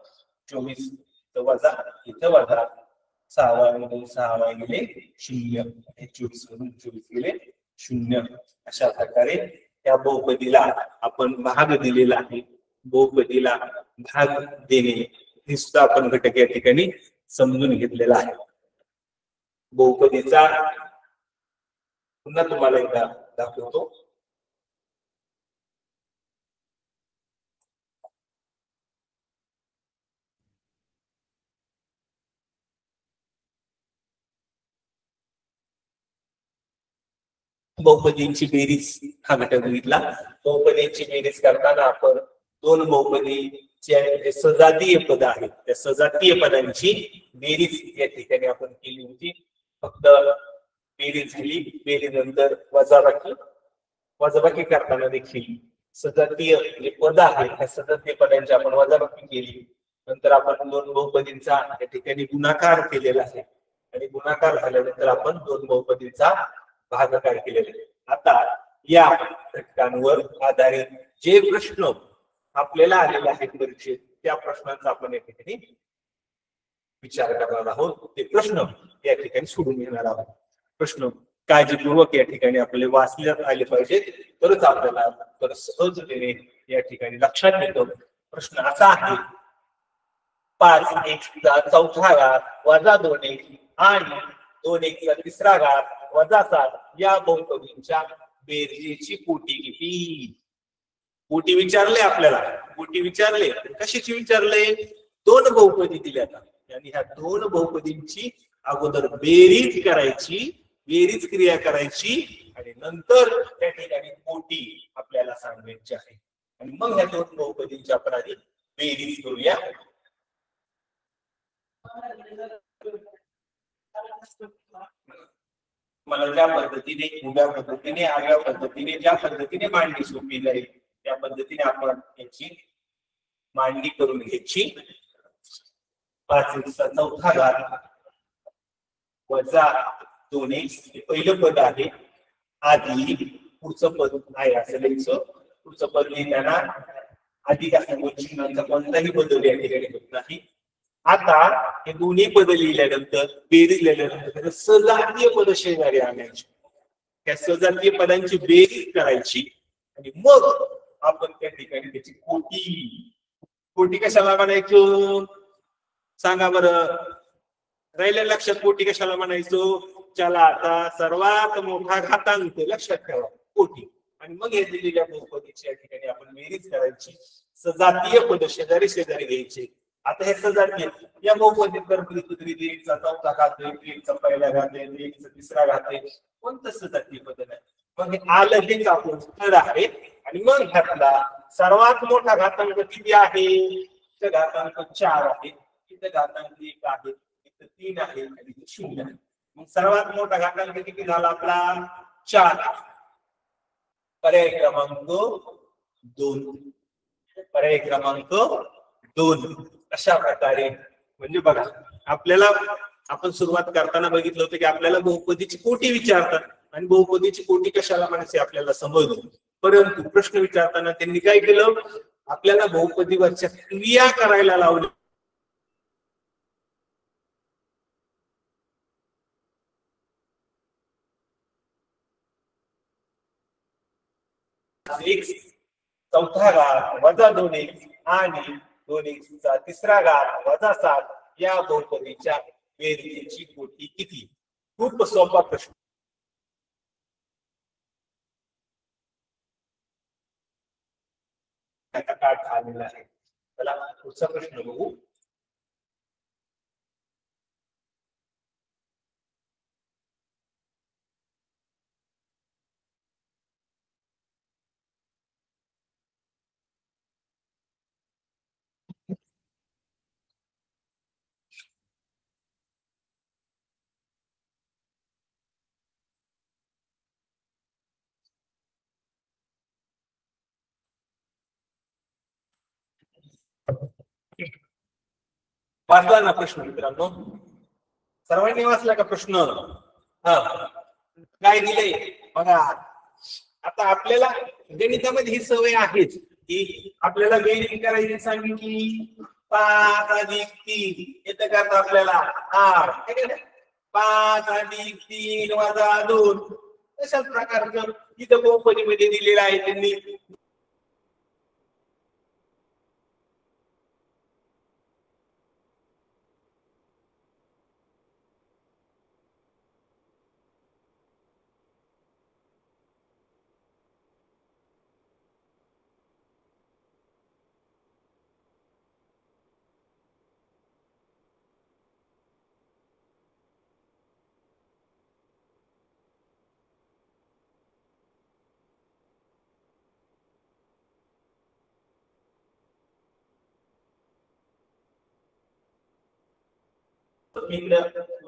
Speaker 1: 24 वजा इथं वजा 6y मधून 6y गेले 0. 24 मधून 24 गेले 0. अशा प्रकारे या बहुपदीला आपण भाग दिलेला आहे. बहुपदीला भाग देणे हे सुद्धा आपण घटक या ठिकाणी समजून घेतलेला आहे. बहुपदीचा पुन्हा तुम्हाला एकदा दाखवतो. बहुपदींची बेरीज हा घटक बघितला. बहुपदींची बेरीज करताना आपण दोन बहुपदीचे सजातीय पद आहेत त्या सजातीय पदांची बेरीज या ठिकाणी आपण केली होती. फक्त बेरीज झाली. बेरीज नंतर वजाबाकी करताना देखील सजातीय जे पद आहेत त्या सजातीय पदांची आपण वजाबाकी केली. नंतर आपण दोन बहुपदींचा या ठिकाणी गुणाकार केलेला आहे आणि गुणाकार झाल्यानंतर आपण दोन बहुपदींचा भागाकार केलेले. आता या घटकांवर आधारित जे प्रश्न आपल्याला आलेले आहेत परीक्षेत त्या प्रश्नांचा आपण या ठिकाणी विचार करणार आहोत. ते प्रश्न या ठिकाणी सोडून घेणार आहोत. प्रश्न काळजीपूर्वक या ठिकाणी आपल्याला वाचण्यात आले पाहिजेत तरच आपल्याला तर सहजतेने या ठिकाणी लक्षात येतो. प्रश्न असा आहे 5x चा चौथा घात वजा 2x आणि 2x चा तिसरा घात वजा 7 या बहुपदींच्या बेरजेची कोटी किती. कोटी विचारले आपल्याला. कोटी विचारले कशाची विचारले. दोन बहुपदी दिल्यात आणि ह्या दोन बहुपदींची अगोदर बेरीज करायची. बेरीज क्रिया करायची आणि नंतर त्या ठिकाणी कोटी आपल्याला सांगायची आहे आणि मग ह्या दोन बहुपदींची आपण आधी बेरीज करूया. मला ज्या पद्धतीने उभ्या पद्धतीने आडव्या पद्धतीने ज्या पद्धतीने मांडणी सोपी जाईल त्या पद्धतीने आपण याची मांडणी करून घ्यायची. 5x चा चौथा घात वजा 2x हे पहिलं पद आहे. आधी पुढचं पद आहे असं लिहायचं. पुढचं पद लिहिताना अधिक असल्यामुळे चिन्हांचा कोणताही बदल या ठिकाणी होत नाही. आता हे दोन्ही पद लिहिल्यानंतर बेरीज लिहिल्यानंतर सजातीय पद शेजारी आणायची. त्या सजातीय पदांची बेरीज करायची आणि मग आपण त्या ठिकाणी त्याची कोटी कशाला म्हणायचो सांगा बरं. राहिल्या लक्षात कोटी कशाला म्हणायचो. चला आता सर्वात मोठा घातांक लक्षात ठेवा कोटी आणि मग हे दिलेल्या बहुपदीची या ठिकाणी आपण बेरीज करायची. सजातीय पद शेजारी शेजारी घ्यायचे. आता हे सजातीय या बहुपदीत एक चा चौथा घात एक चा पहिला घात एक चा तिसरा घात कोणतं सजातीय पद नाही. मग हे आलं हेच आपण उत्तर आहे आणि मग ह्यातला सर्वात मोठा घातांक किती आहे. इथं घातांक 4 आहे. इथं घातांक 1 आहे. इथं 3 आहे आणि इथं 0 आहे. मग सर्वात मोठा घातांक किती झाला आपला 4. पर्याय क्रमांक 2. पर्याय क्रमांक 2. अशा प्रकारे म्हणजे बघा आपल्याला आपण सुरुवात करताना बघितलं होतं की आपल्याला बहुपदीची कोटी विचारतात आणि बहुपदीची कोटी कशाला म्हणायची आपल्याला समजलं. परंतु प्रश्न विचारताना त्यांनी काय केलं आपल्याला बहुपदीवरच्या क्रिया करायला लावल्या. x चौथा घात वजा 2x आणि 2x चा तिसरा घात वजा 7 या बहुपदीच्या बेरजेची कोटी किती. खूप सोपा प्रश्न. आलेला आहे. चला पुढचा प्रश्न बघू. वाचला ना प्रश्न मित्रांनो. सर्वांनी वाचला का प्रश्न? काय दिले बघा. आता आपल्याला गणितामध्ये ही सवय आहेच की आपल्याला बेरीज करायची सांगितली 5 अधिक 3 येतं का आपल्याला 8. 5 अधिक 3 वजा 2 अशाच प्रकारचं इथं बहुपदीमध्ये दिलेलं आहे त्यांनी.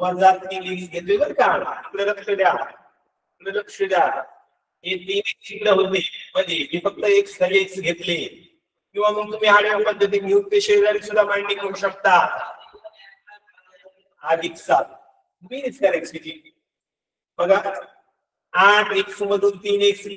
Speaker 1: वजा 3x घेतोय बरं का. इकडे लक्ष द्या, इकडे लक्ष द्या. हे 3x इकडे होते मध्ये, मी फक्त x खाली x घेतले. किंवा मग तुम्ही आडव्या पद्धतीने युक्त शेजारी सुद्धा मांडणी करू शकता. अधिक 7 बेरीज करायची बघा. 8x मधून 3x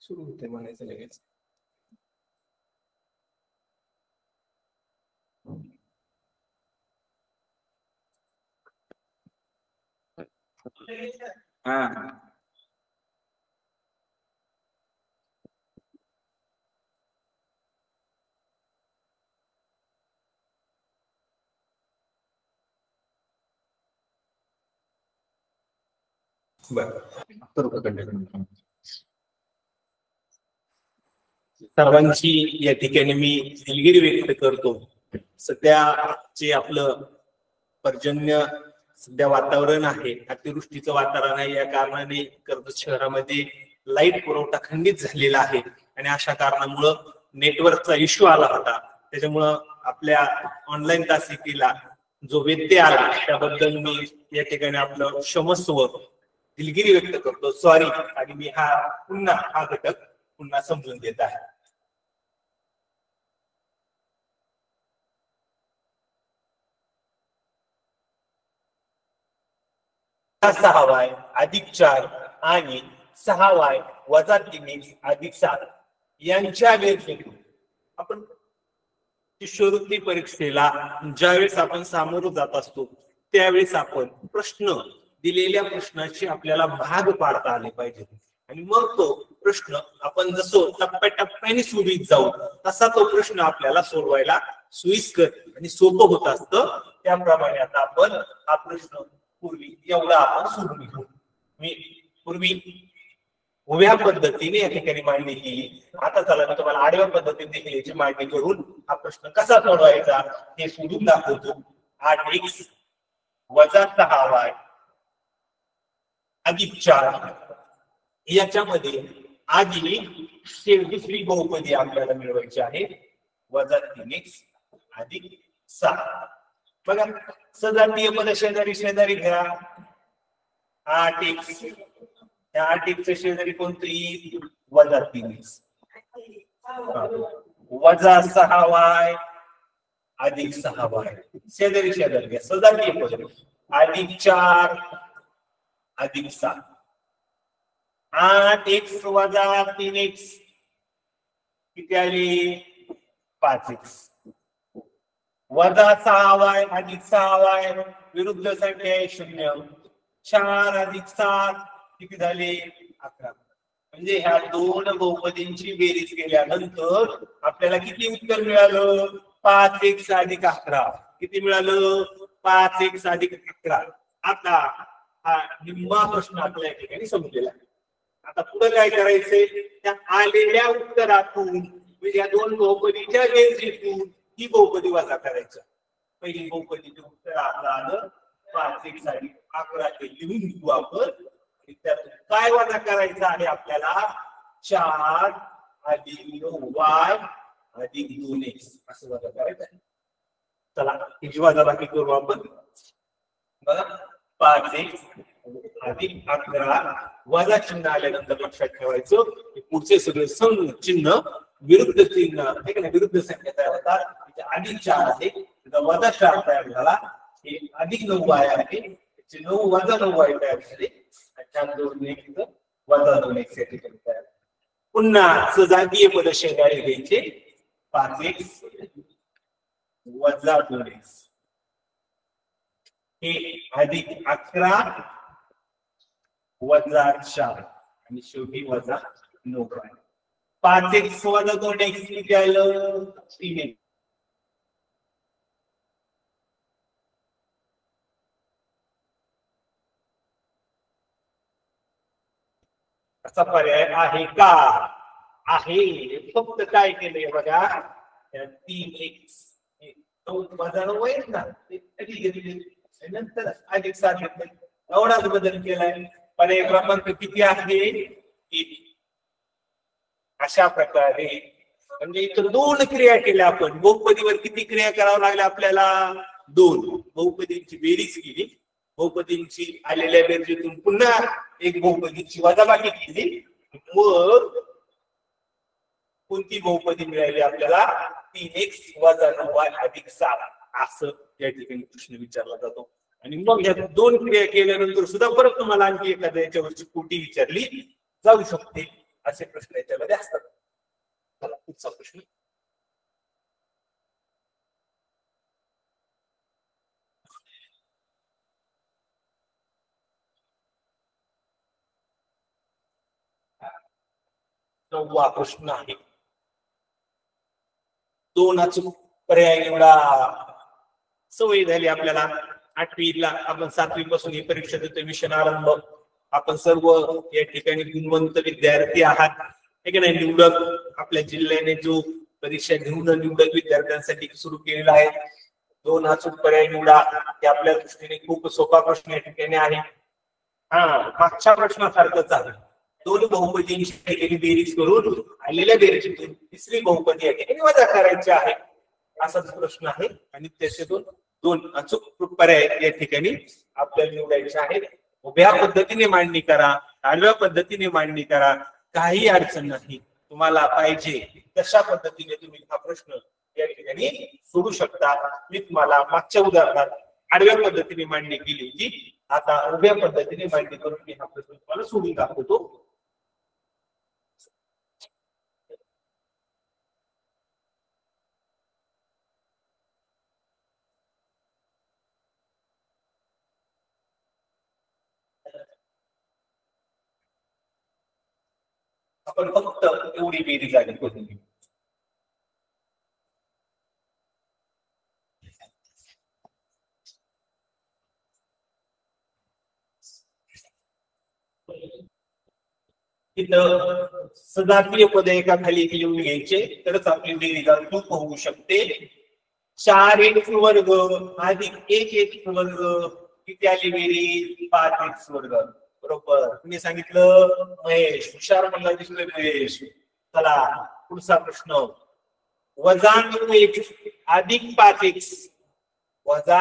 Speaker 1: सुरू होते म्हणायचं लगेच. सर्वांची या ठिकाणी मी दिलगिरी व्यक्त करतो. सध्याचे आपलं पर्जन्य सध्या वातावरण आहे, अतिवृष्टीचं वातावरण आहे. या कारणाने कर्जत शहरामध्ये लाईट पुरवठा खंडित झालेला आहे आणि अशा कारणामुळं नेटवर्कचा इश्यू आला होता. त्याच्यामुळं आपल्या ऑनलाईन तासिकेला जो व्यत्यय आला त्याबद्दल मी या ठिकाणी आपलं क्षमस्व दिलगिरी व्यक्त करतो. सॉरी. आणि मी हा घटक पुन्हा समजून देत आहे. सहा वाय अधिक 4 आणि 6 वाय वजा 3x अधिक 7 यांच्या व्यतिरिक्त आपण शिष्यवृत्ती परीक्षेला ज्यावेळेस आपण सामोरं जात असतो त्यावेळेस आपण प्रश्न दिलेल्या प्रश्नाचे आपल्याला भाग पाडता आले पाहिजे आणि मग तो प्रश्न आपण जसं टप्प्याटप्प्याने सोडवीत जाऊ तसा तो प्रश्न आपल्याला सोडवायला सोयीस्कर आणि सोपं होत असतं. त्याप्रमाणे आता आपण हा प्रश्न पूर्वी एवढा आपण सोडून घेऊ. मी पूर्वी उभ्या पद्धतीने या ठिकाणी मांडणी केली. आता चला मी तुम्हाला आडव्या पद्धतीने देखील याची मांडणी करून हा प्रश्न कसा सोडवायचा हे सोडून दाखवतो. 8x वजा 6y अधिक 4 याच्यामध्ये आधी दुसरी बहुपदी आपल्याला मिळवायची आहे. वजा 3x अधिक 6. बघा सजातीय पद शेजारी शेजारी घ्या. 8x या 8x शेजारी कोणतं येईल? वजा 3x वजा 6y अधिक 6y शेजारी शेजारी घ्या. सजातीय पद अधिक 4 अधिक 7. 8x वजा 3x किती आले? 5x वजा 6y अधिक 6y विरुद्ध संख्या आहे 0. 4 अधिक 7 किती झाले? 11. म्हणजे ह्या दोन बहुपदींची बेरीज केल्यानंतर आपल्याला किती उत्तर मिळालं? 5x अधिक 11. किती मिळालं? 5x अधिक 11. आता हा निम्मा प्रश्न आपल्या ठिकाणी संपलेला आहे. आता पुढे काय करायचंय? त्या आलेल्या उत्तरातून म्हणजे या दोन बहुपदीच्या बेरजेतून ही बहुपदी वजा करायचं. पहिली बहुपदीचे उत्तर आपलं आलं 5x अधिक 11 ते लिहून घेऊ आपण. त्यातून काय वजा करायचं आहे आपल्याला? 4 अधिक 9y अधिक 2x असं वजा करायचं आहे. चला ही वजाबाकी करू आपण. बघा 5x अधिक 11 वजा चिन्ह आल्यानंतर लक्षात ठेवायचं पुढचे सगळे सम चिन्ह विरुद्ध चिन्ह आहे की नाही, विरुद्ध संख्या तयार होतात. अधिक 4 आहे वजा 4 तयार झाला. हे अधिक 9y आहे 9 वजा 9y तयार झाले. 4 जोडून एक वजा 2x तयार. पुन्हा सजातीय पद शेजारी घ्यायचे. 5x वजा 2x हे अधिक 11 वजा 4 आणि शेवटी वजा 9y. 5x वजा 2x किती आलं? 3x. असा पर्याय आहे का? आहे. फक्त काय केलंय बघा 3x वजा 9 आहेत ना नंतर अधिक 7 एवढाच बदल केलाय. पर्याय क्रमांक किती आहे? अशा प्रकारे म्हणजे इथं दोन क्रिया केल्या आपण. बहुपदीवर किती क्रिया कराव्या लागल्या आपल्याला? 2. बहुपदींची बेरीज केली. बहुपदींची आलेल्या बेरजेतून पुन्हा एक बहुपदीची वजाबाकी केली. मग कोणती बहुपदी मिळाली आपल्याला? 3x वजा 9y अधिक 7 असं या ठिकाणी प्रश्न विचारला जातो. आणि मग या दोन क्रिया केल्यानंतर सुद्धा परत तुम्हाला आणखी एखाद्या याच्यावरची कोटी विचारली जाऊ शकते. असे प्रश्न याच्यामध्ये असतात. चला पुढचा प्रश्न. नववा प्रश्न आहे. 2 अचूक पर्याय निवडा. सवय झाली आपल्याला 8वीला आपण 7वी पासून ही परीक्षा देतो. मिशन आरंभ. आपण सर्व या ठिकाणी गुणवंत विद्यार्थी आहात हे की नाही. निवडक आपल्या जिल्ह्याने जो परीक्षा घेऊन निवडक विद्यार्थ्यांसाठी सुरू केलेला आहे. 2 अचूक पर्याय निवडा. ते आपल्या दृष्टीने खूप सोपा प्रश्न या ठिकाणी आहे. मागच्या प्रश्नासारखंच आहे. 2 बहुपदींची बेरीज करून आलेल्या बेरजेतून तिसरी बहुपदी या ठिकाणी वजा करायची आहे असाच प्रश्न आहे. आणि त्याच्यातून 2 अचूक पर्याय या ठिकाणी आपल्याला निवडायचे आहेत. उभ्या पद्धतीने मांडणी करा, आडव्या पद्धतीने मांडणी करा, काही अडचण नाही. तुम्हाला पाहिजे तशा पद्धतीने तुम्ही हा प्रश्न या ठिकाणी सोडू शकता. मी तुम्हाला मागच्या उदाहरणात आडव्या पद्धतीने मांडणी केली होती. आता उभ्या पद्धतीने मांडणी करून मी हा प्रश्न तुम्हाला सोडून दाखवतो. आपण फक्त एवढी बेरीज आली करून घेऊ. इथं सजातीय पद एकाखाली लिहून घ्यायचे तरच आपली बेरीज अचूक होऊ शकते. 4x वर्ग अधिक 1x वर्ग किती आली बेरीज 5x वर्ग. बरोबर तुम्ही सांगितलं महेश हुशार म्हणला दिसतोय महेश. चला पुढचा प्रश्न वजा 9x अधिक 5x वजा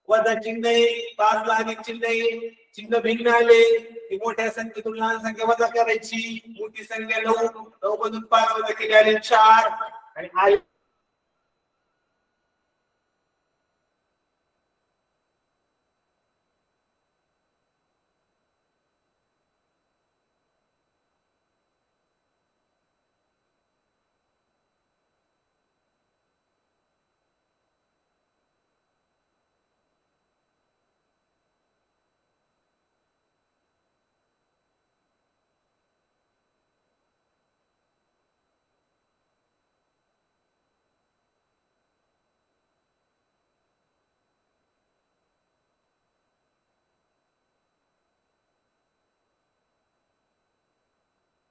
Speaker 1: वजा चिन्ह 5 ला अधिक चिन्ह भिन्न आले की मोठ्या संख्येतून लहान संख्या वजा करायची. मोठी संख्या 9 मधून 5 वजा केले आले 4 आणि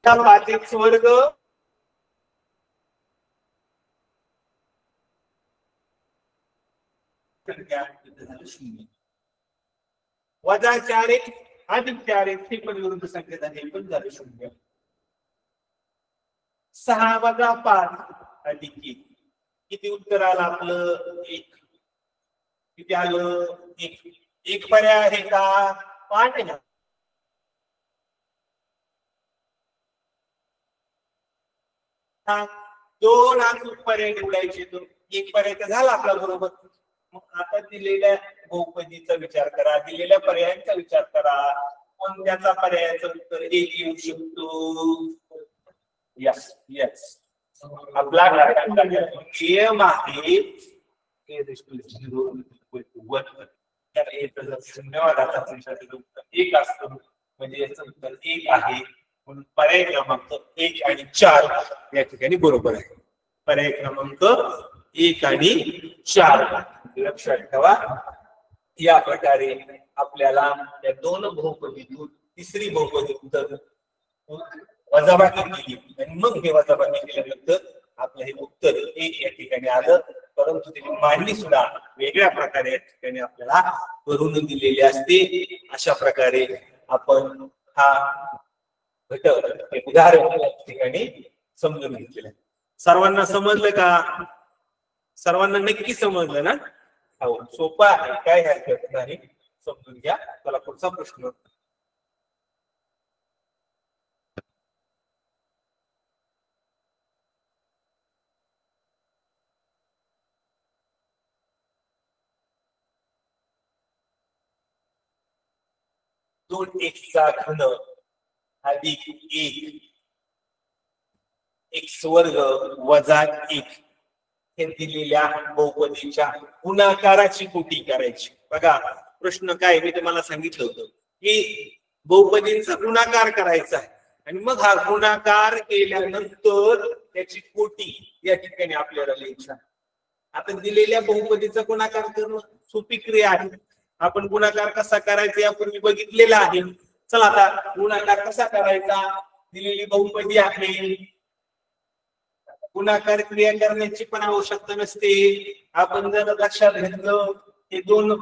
Speaker 1: का 5x वर्ग वजा 4x अधिक 4x ही पण विरुद्ध संख्या झाली पण झाली 0. 6 वजा 5 अधिक 1 किती उत्तर आलं आपलं 1. किती आलं 1. एक पर्याय आहे का 5 आहे. दोन अचूक पर्याय निवडायचे तर एक पर्याय तर झाला आपला बरोबर. मग आता दिलेल्या बहुपदीचा विचार करा दिलेल्या पर्यायांचा विचार करा कोणत्याचा पर्यायाचं उत्तर 1 येऊ शकतो. यस यस आपला नियम आहे एक असतं म्हणजे याचं उत्तर 1 आहे. म्हणून पर्याय क्रमांक 1 आणि 4 या ठिकाणी बरोबर आहे. पर्याय क्रमांक 1 आणि 4 लक्षात ठेवा. या प्रकारे आपल्याला या दोन बहुपदीतून तिसरी बहुपदी उत्तर वजाबाकी केली आणि मग हे वजाबाकी केल्यानंतर आपलं हे उत्तर 1 या ठिकाणी आलं. परंतु त्याची मांडणी सुद्धा वेगळ्या प्रकारे या ठिकाणी आपल्याला करून दिलेली असते. अशा प्रकारे आपण हा घटक एक उदाहरण या ठिकाणी समजून घेतलेलं आहे. सर्वांना समजलं का? सर्वांना नक्की समजलं ना? हो सोपं आहे काय हरकत नाही समजून घ्या. चला पुढचा प्रश्न. दोन एक्सचा घन अधिक 1 एक्स वर्ग वजा 1 हे दिलेल्या बहुपदीच्या गुणाकाराची कोटी करायची. बघा प्रश्न काय मी तुम्हाला सांगितलं होतं की बहुपदींचा गुणाकार करायचा आहे आणि मग हा गुणाकार केल्यानंतर त्याची कोटी या ठिकाणी आपल्याला लिहायची आहे. आपण दिलेल्या बहुपदीचा गुणाकार करणं सोपी क्रिया आहे. आपण गुणाकार कसा करायचा यापूर्वी बघितलेला आहे. चला आता गुणाकार कसा करायचा. दिलेली बहुपदी आहे गुणाकार क्रिया करण्याची पण आवश्यकता नसते. आपण जर लक्षात घेतलं हे दोन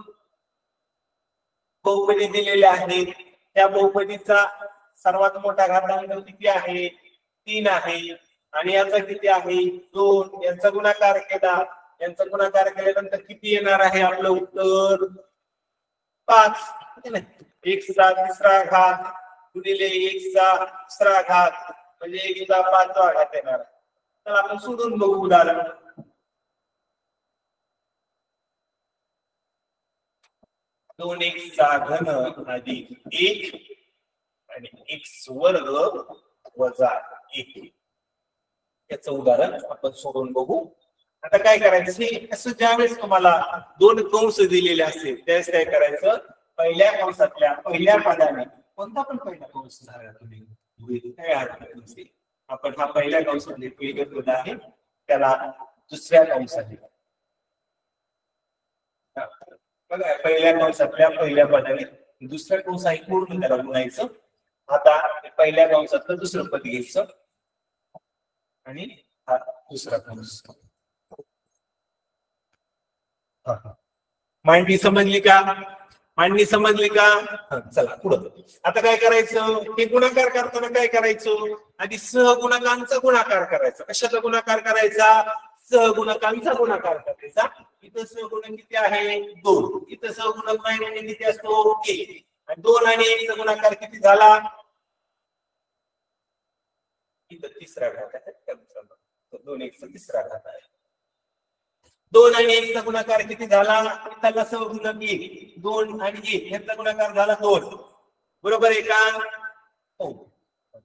Speaker 1: बहुपदी दिलेल्या आहेत त्या बहुपदीचा सर्वात मोठा घातांक किती आहे 3 आहे आणि याचा किती आहे 2. यांचा गुणाकार केला यांचा गुणाकार केल्यानंतर किती येणार आहे आपलं उत्तर 5. x चा तिसरा घात गुणिले x चा तिसरा घात म्हणजे x चा 5वा घात येणार. तर आपण सोडून बघू उदाहरण. दोन x चा घन अधिक 1 आणि x वर्ग वजा 1 याचं उदाहरण आपण सोडून बघू. आता काय करायचं असं ज्यावेळेस तुम्हाला दोन कंस दिलेले असतील त्यावेळेस काय करायचं पहिल्या कंसातल्या पहिल्या पदाने कोणता पण पहिला कंस झाला तुम्ही काय हरकत नसते. आपण हा पहिल्या कंसातले पहिलं पद आहे त्याला दुसऱ्या कंसात बघा पहिल्या कंसातल्या पहिल्या पदाने दुसऱ्या कंस आहे पूर्ण त्याला गुणायचं. आता पहिल्या कंसातलं दुसरं पद घ्यायचं आणि हा दुसरा कंस. मांडणी समजली का? मांडणी समजली का? चला पुढं. आता काय करायचं? हे गुणाकार करताना काय करायचं? आधी सहगुणकांचा गुणाकार करायचा. कशाचा गुणाकार करायचा? सहगुणकांचा गुणाकार करायचा. इथं सहगुणक किती आहे? 2. इथं सहगुणक नाही म्हणजे किती असतो? 1. आणि 2 आणि 1 चा गुणाकार किती झाला? इथं तिसरा घात आहे. 2 1 चा तिसरा घात आहे. 2 आणि 1 चा गुणाकार किती झाला? त्याला सहगुणक 1. 2 आणि 1 याचा गुणाकार झाला 2. बरोबर आहे का? हो.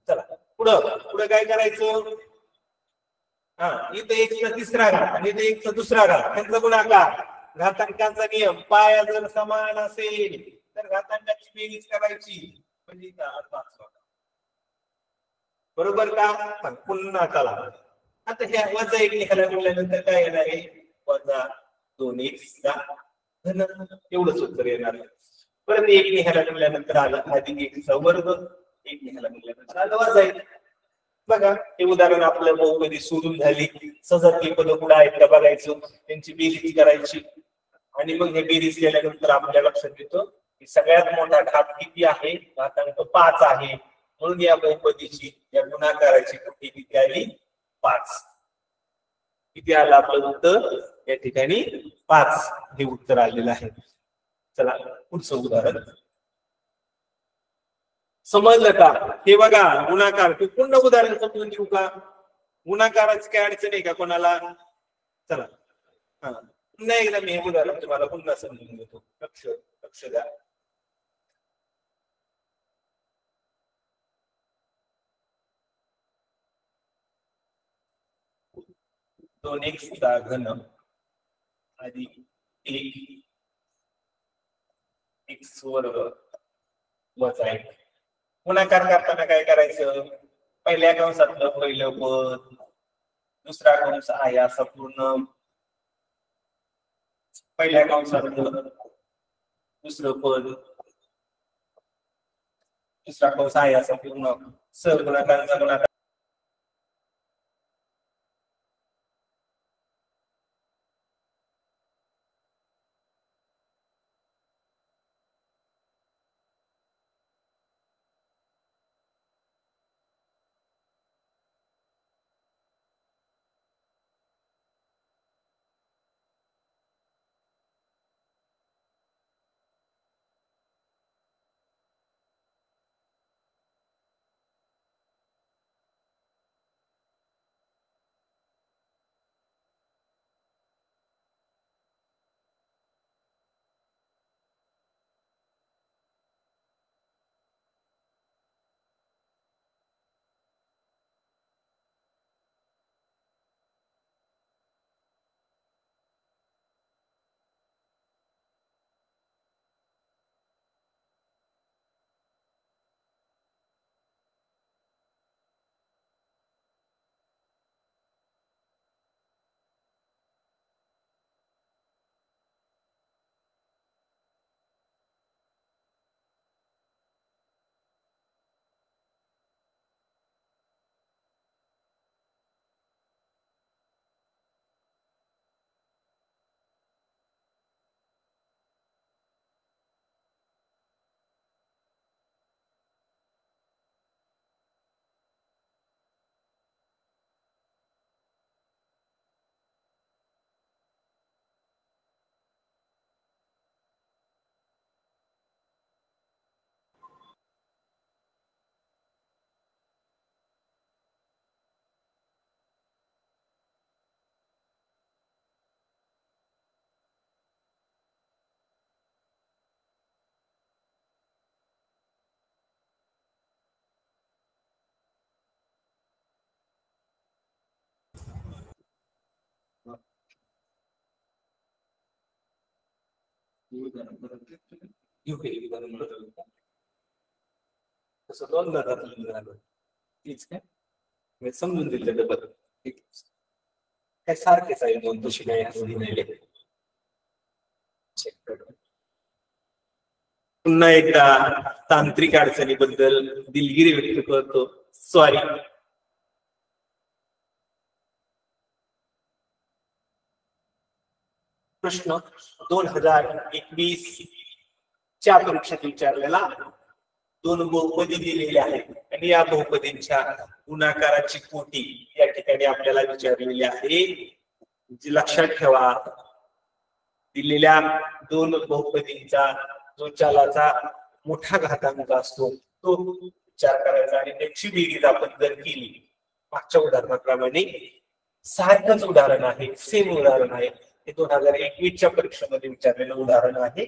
Speaker 1: चला पुढं पुढं काय करायचं? हा इथे 1 चा तिसरा घात आणि इथे 1 चा दुसरा घात त्यांचा गुणाकार. घातांकाचा नियम पाया जर समान असेल तर घातांकाची बेरीज करायची म्हणजे बरोबर का? पुन्हा चला आता ह्या वजा 1 लिहायला मिळाल्यानंतर काय येणार आहे? वजा 2x घन एवढंच उत्तर येणार. परत 1 लिहायला मिळाल्यानंतर आलं अधिक 1 चा वर्ग. 1 लिहायला मिळाल्यानंतर आलं वजा 1. बघा हे उदाहरण आपलं बहुपदी सोडून झाली. सजातीय पद कुठं आहेत का बघायचं, त्यांची बेरीज करायची आणि मग हे बेरीज केल्यानंतर आपल्या लक्षात येतं की सगळ्यात मोठा घात किती आहे? घातांक 5 आहे. म्हणून या बहुपदीची या गुणाकाराची कृती किती आली? 5. किती आलं आपलं उत्तर? या ठिकाणी 5 हे उत्तर आलेलं आहे. चला पुढचं उदाहरण. समजलं का? हे बघा गुणाकार. पूर्ण उदाहरण समजून घेऊ का? गुणाकाराची काय अडचण आहे का कोणाला? चला हा पुन्हा एकदा मी हे उदाहरण तुम्हाला पुन्हा समजून घेतो. लक्ष द्या. 2x चा घन अधिक 1 x वर्ग वजा 1. गुणाकार करताना काय करायचं? पहिल्या कंसातलं पहिलं पद, दुसरा कंस आहे असा पूर्ण, पहिल्या कंसातलं दुसरं पद, दुसरा कंस आहे असा पूर्ण, सहगुणकांचा गुणाकार. तसं दोनदा झालं तीच काय समजून दिलं डबल काय सारखेच आहे दोन तशी काय असं लिहिले चेक कर. पुन्हा एकदा तांत्रिक अडचणीबद्दल दिलगिरी व्यक्त करतो. सॉरी. प्रश्न 2021 च्या परीक्षेत विचारलेला 2 बहुपदी दिलेले आहेत आणि या बहुपदींच्या गुणाकाराची कोटी या ठिकाणी आपल्याला विचारलेली आहे. जी लक्षात ठेवा, दिलेल्या 2 बहुपदींचा जो चलाचा मोठा घातांक असतो तो विचार करायचा आणि त्याची बेरीज आपण जर केली मागच्या उदाहरणाप्रमाणे, सारखंच उदाहरण आहे, सेम उदाहरण आहे, हे 2021 च्या परीक्षेमध्ये विचारलेलं उदाहरण आहे.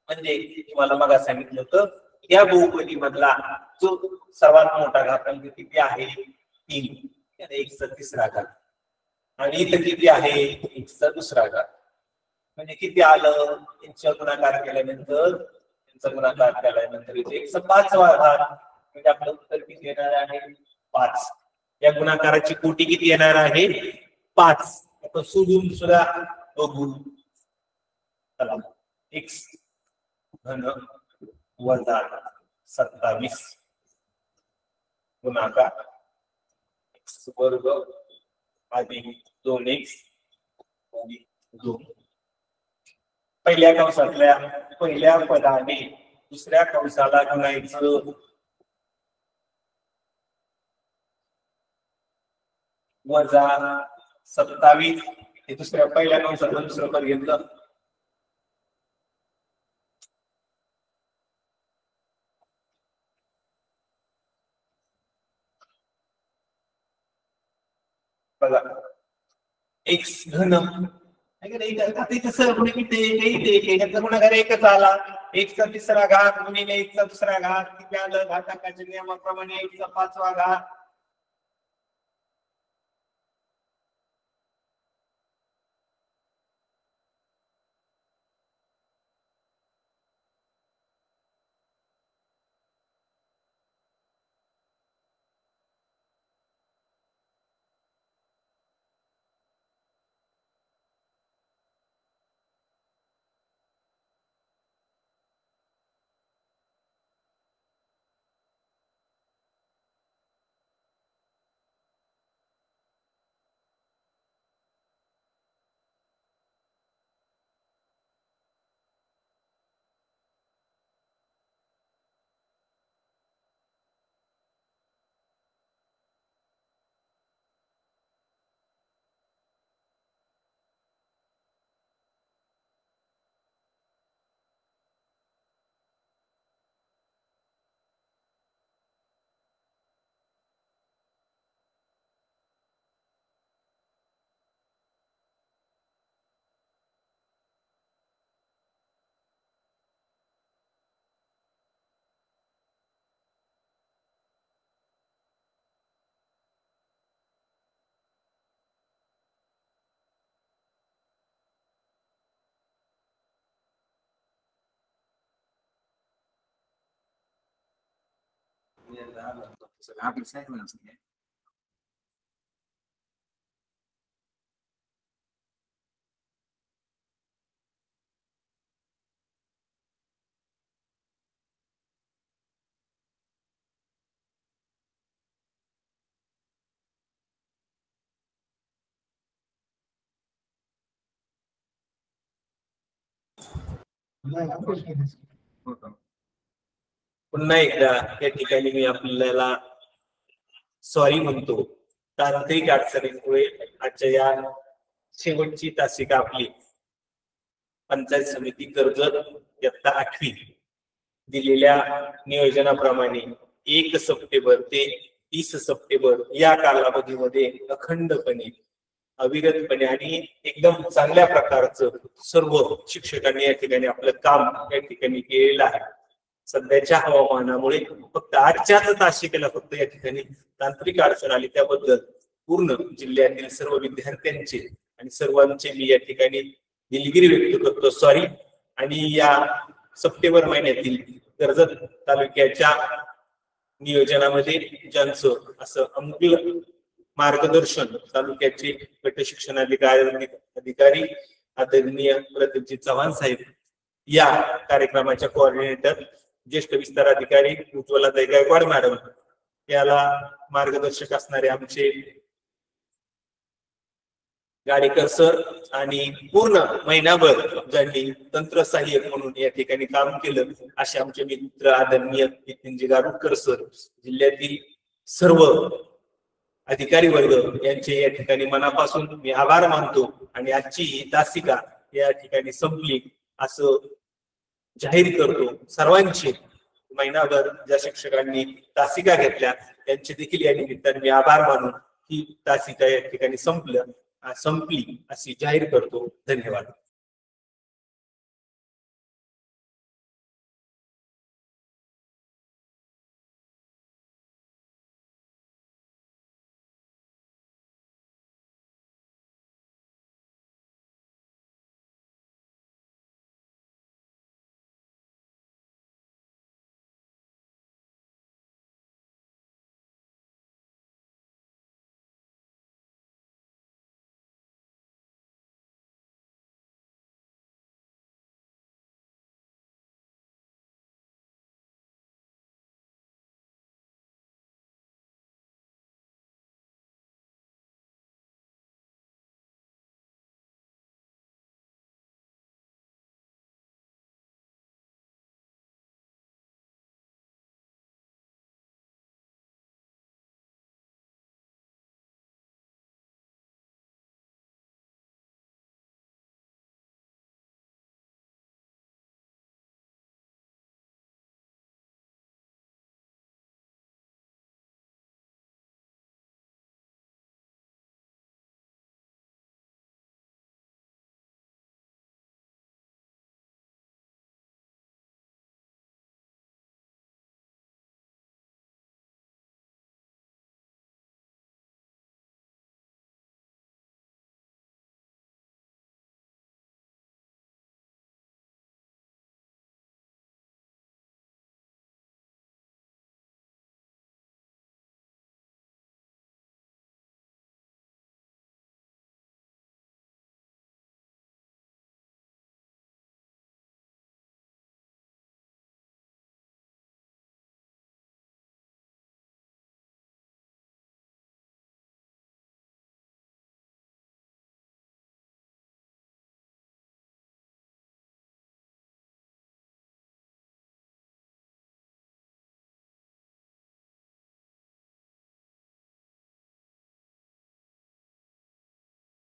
Speaker 1: म्हणजे तुम्हाला मग सांगितलं होतं या बहुपदी मधला जो सर्वात मोठा घातांक किती आहे? 3. x चा तिसरा घात. आणि इथं किती आहे? x चा दुसरा घात. म्हणजे किती आलं? यांचा गुणाकार केल्यानंतर इथे x चा 5वा घात. म्हणजे आपलं उत्तर किती येणार आहे? 5. या गुणाकाराची कोटी किती येणार आहे? 5. आपण सोडून सुद्धा बघू. चला, x घन वजा 27 गुणाकार x वर्ग अधिक 2x अधिक 2. पहिल्या कंसातल्या पहिल्या पदाने दुसऱ्या कंसाला गुणायचं. वजा 27 हे दुसऱ्या पहिल्या कंसातलं दुसरं पद घेतलं. बघा, x घन गुणाकार एकच आला. x चा तिसरा घात गुणिले x चा दुसरा घात किती आलं? घातांकाच्या नियमाप्रमाणे x चा 5वा घात. पुन्हा एकदा या ठिकाणी मी आपल्याला सॉरी म्हणतो. तांत्रिक अडचणीमुळे आजच्या या शेवटची तासिका आपली पंचायत समिती कर्जत इयत्ता 8वी दिलेल्या नियोजनाप्रमाणे 1 सप्टेंबर ते 30 सप्टेंबर या कालावधीमध्ये अखंडपणे अविरतपणे आणि एकदम चांगल्या प्रकारचं सर्व शिक्षकांनी या ठिकाणी आपलं काम या ठिकाणी केलेलं आहे. सध्याच्या हवामानामुळे फक्त आजच्याच तासिकेला फक्त या ठिकाणी तांत्रिक अडचण आली, त्याबद्दल पूर्ण जिल्ह्यातील सर्व विद्यार्थ्यांचे आणि सर्वांचे मी या ठिकाणी दिलगिरी व्यक्त करतो. सॉरी. आणि या सप्टेंबर महिन्यातील कर्जत तालुक्याच्या नियोजनामध्ये ज्यांचं असं अमूल्य मार्गदर्शन तालुक्याचे गट शिक्षणाधिकारी आदरणीय प्रदीपजी चव्हाण साहेब या कार्यक्रमाच्या कोऑर्डिनेटर ज्येष्ठ विस्तार अधिकारी उज्ज्वला गायकवाड मॅडम, याला मार्गदर्शक असणारे आमचे गाडेकर सर, आणि पूर्ण महिनाभर ज्यांनी तंत्र सहाय्यक म्हणून या ठिकाणी काम केलं असे आमचे मित्र आदरणीय नितीनजी गारुडकर सर, जिल्ह्यातील सर्व अधिकारी वर्ग यांचे या ठिकाणी मनापासून मी आभार मानतो। आणि आजची ही तासिका या ठिकाणी संपली असं जाहीर करतो। सर्वांचे महिनाभर ज्या शिक्षकांनी तासिका घेतल्या त्यांचे देखील या निमित्ताने मी आभार मानून ही तासिका या ठिकाणी संपली अशी जाहीर करतो। धन्यवाद।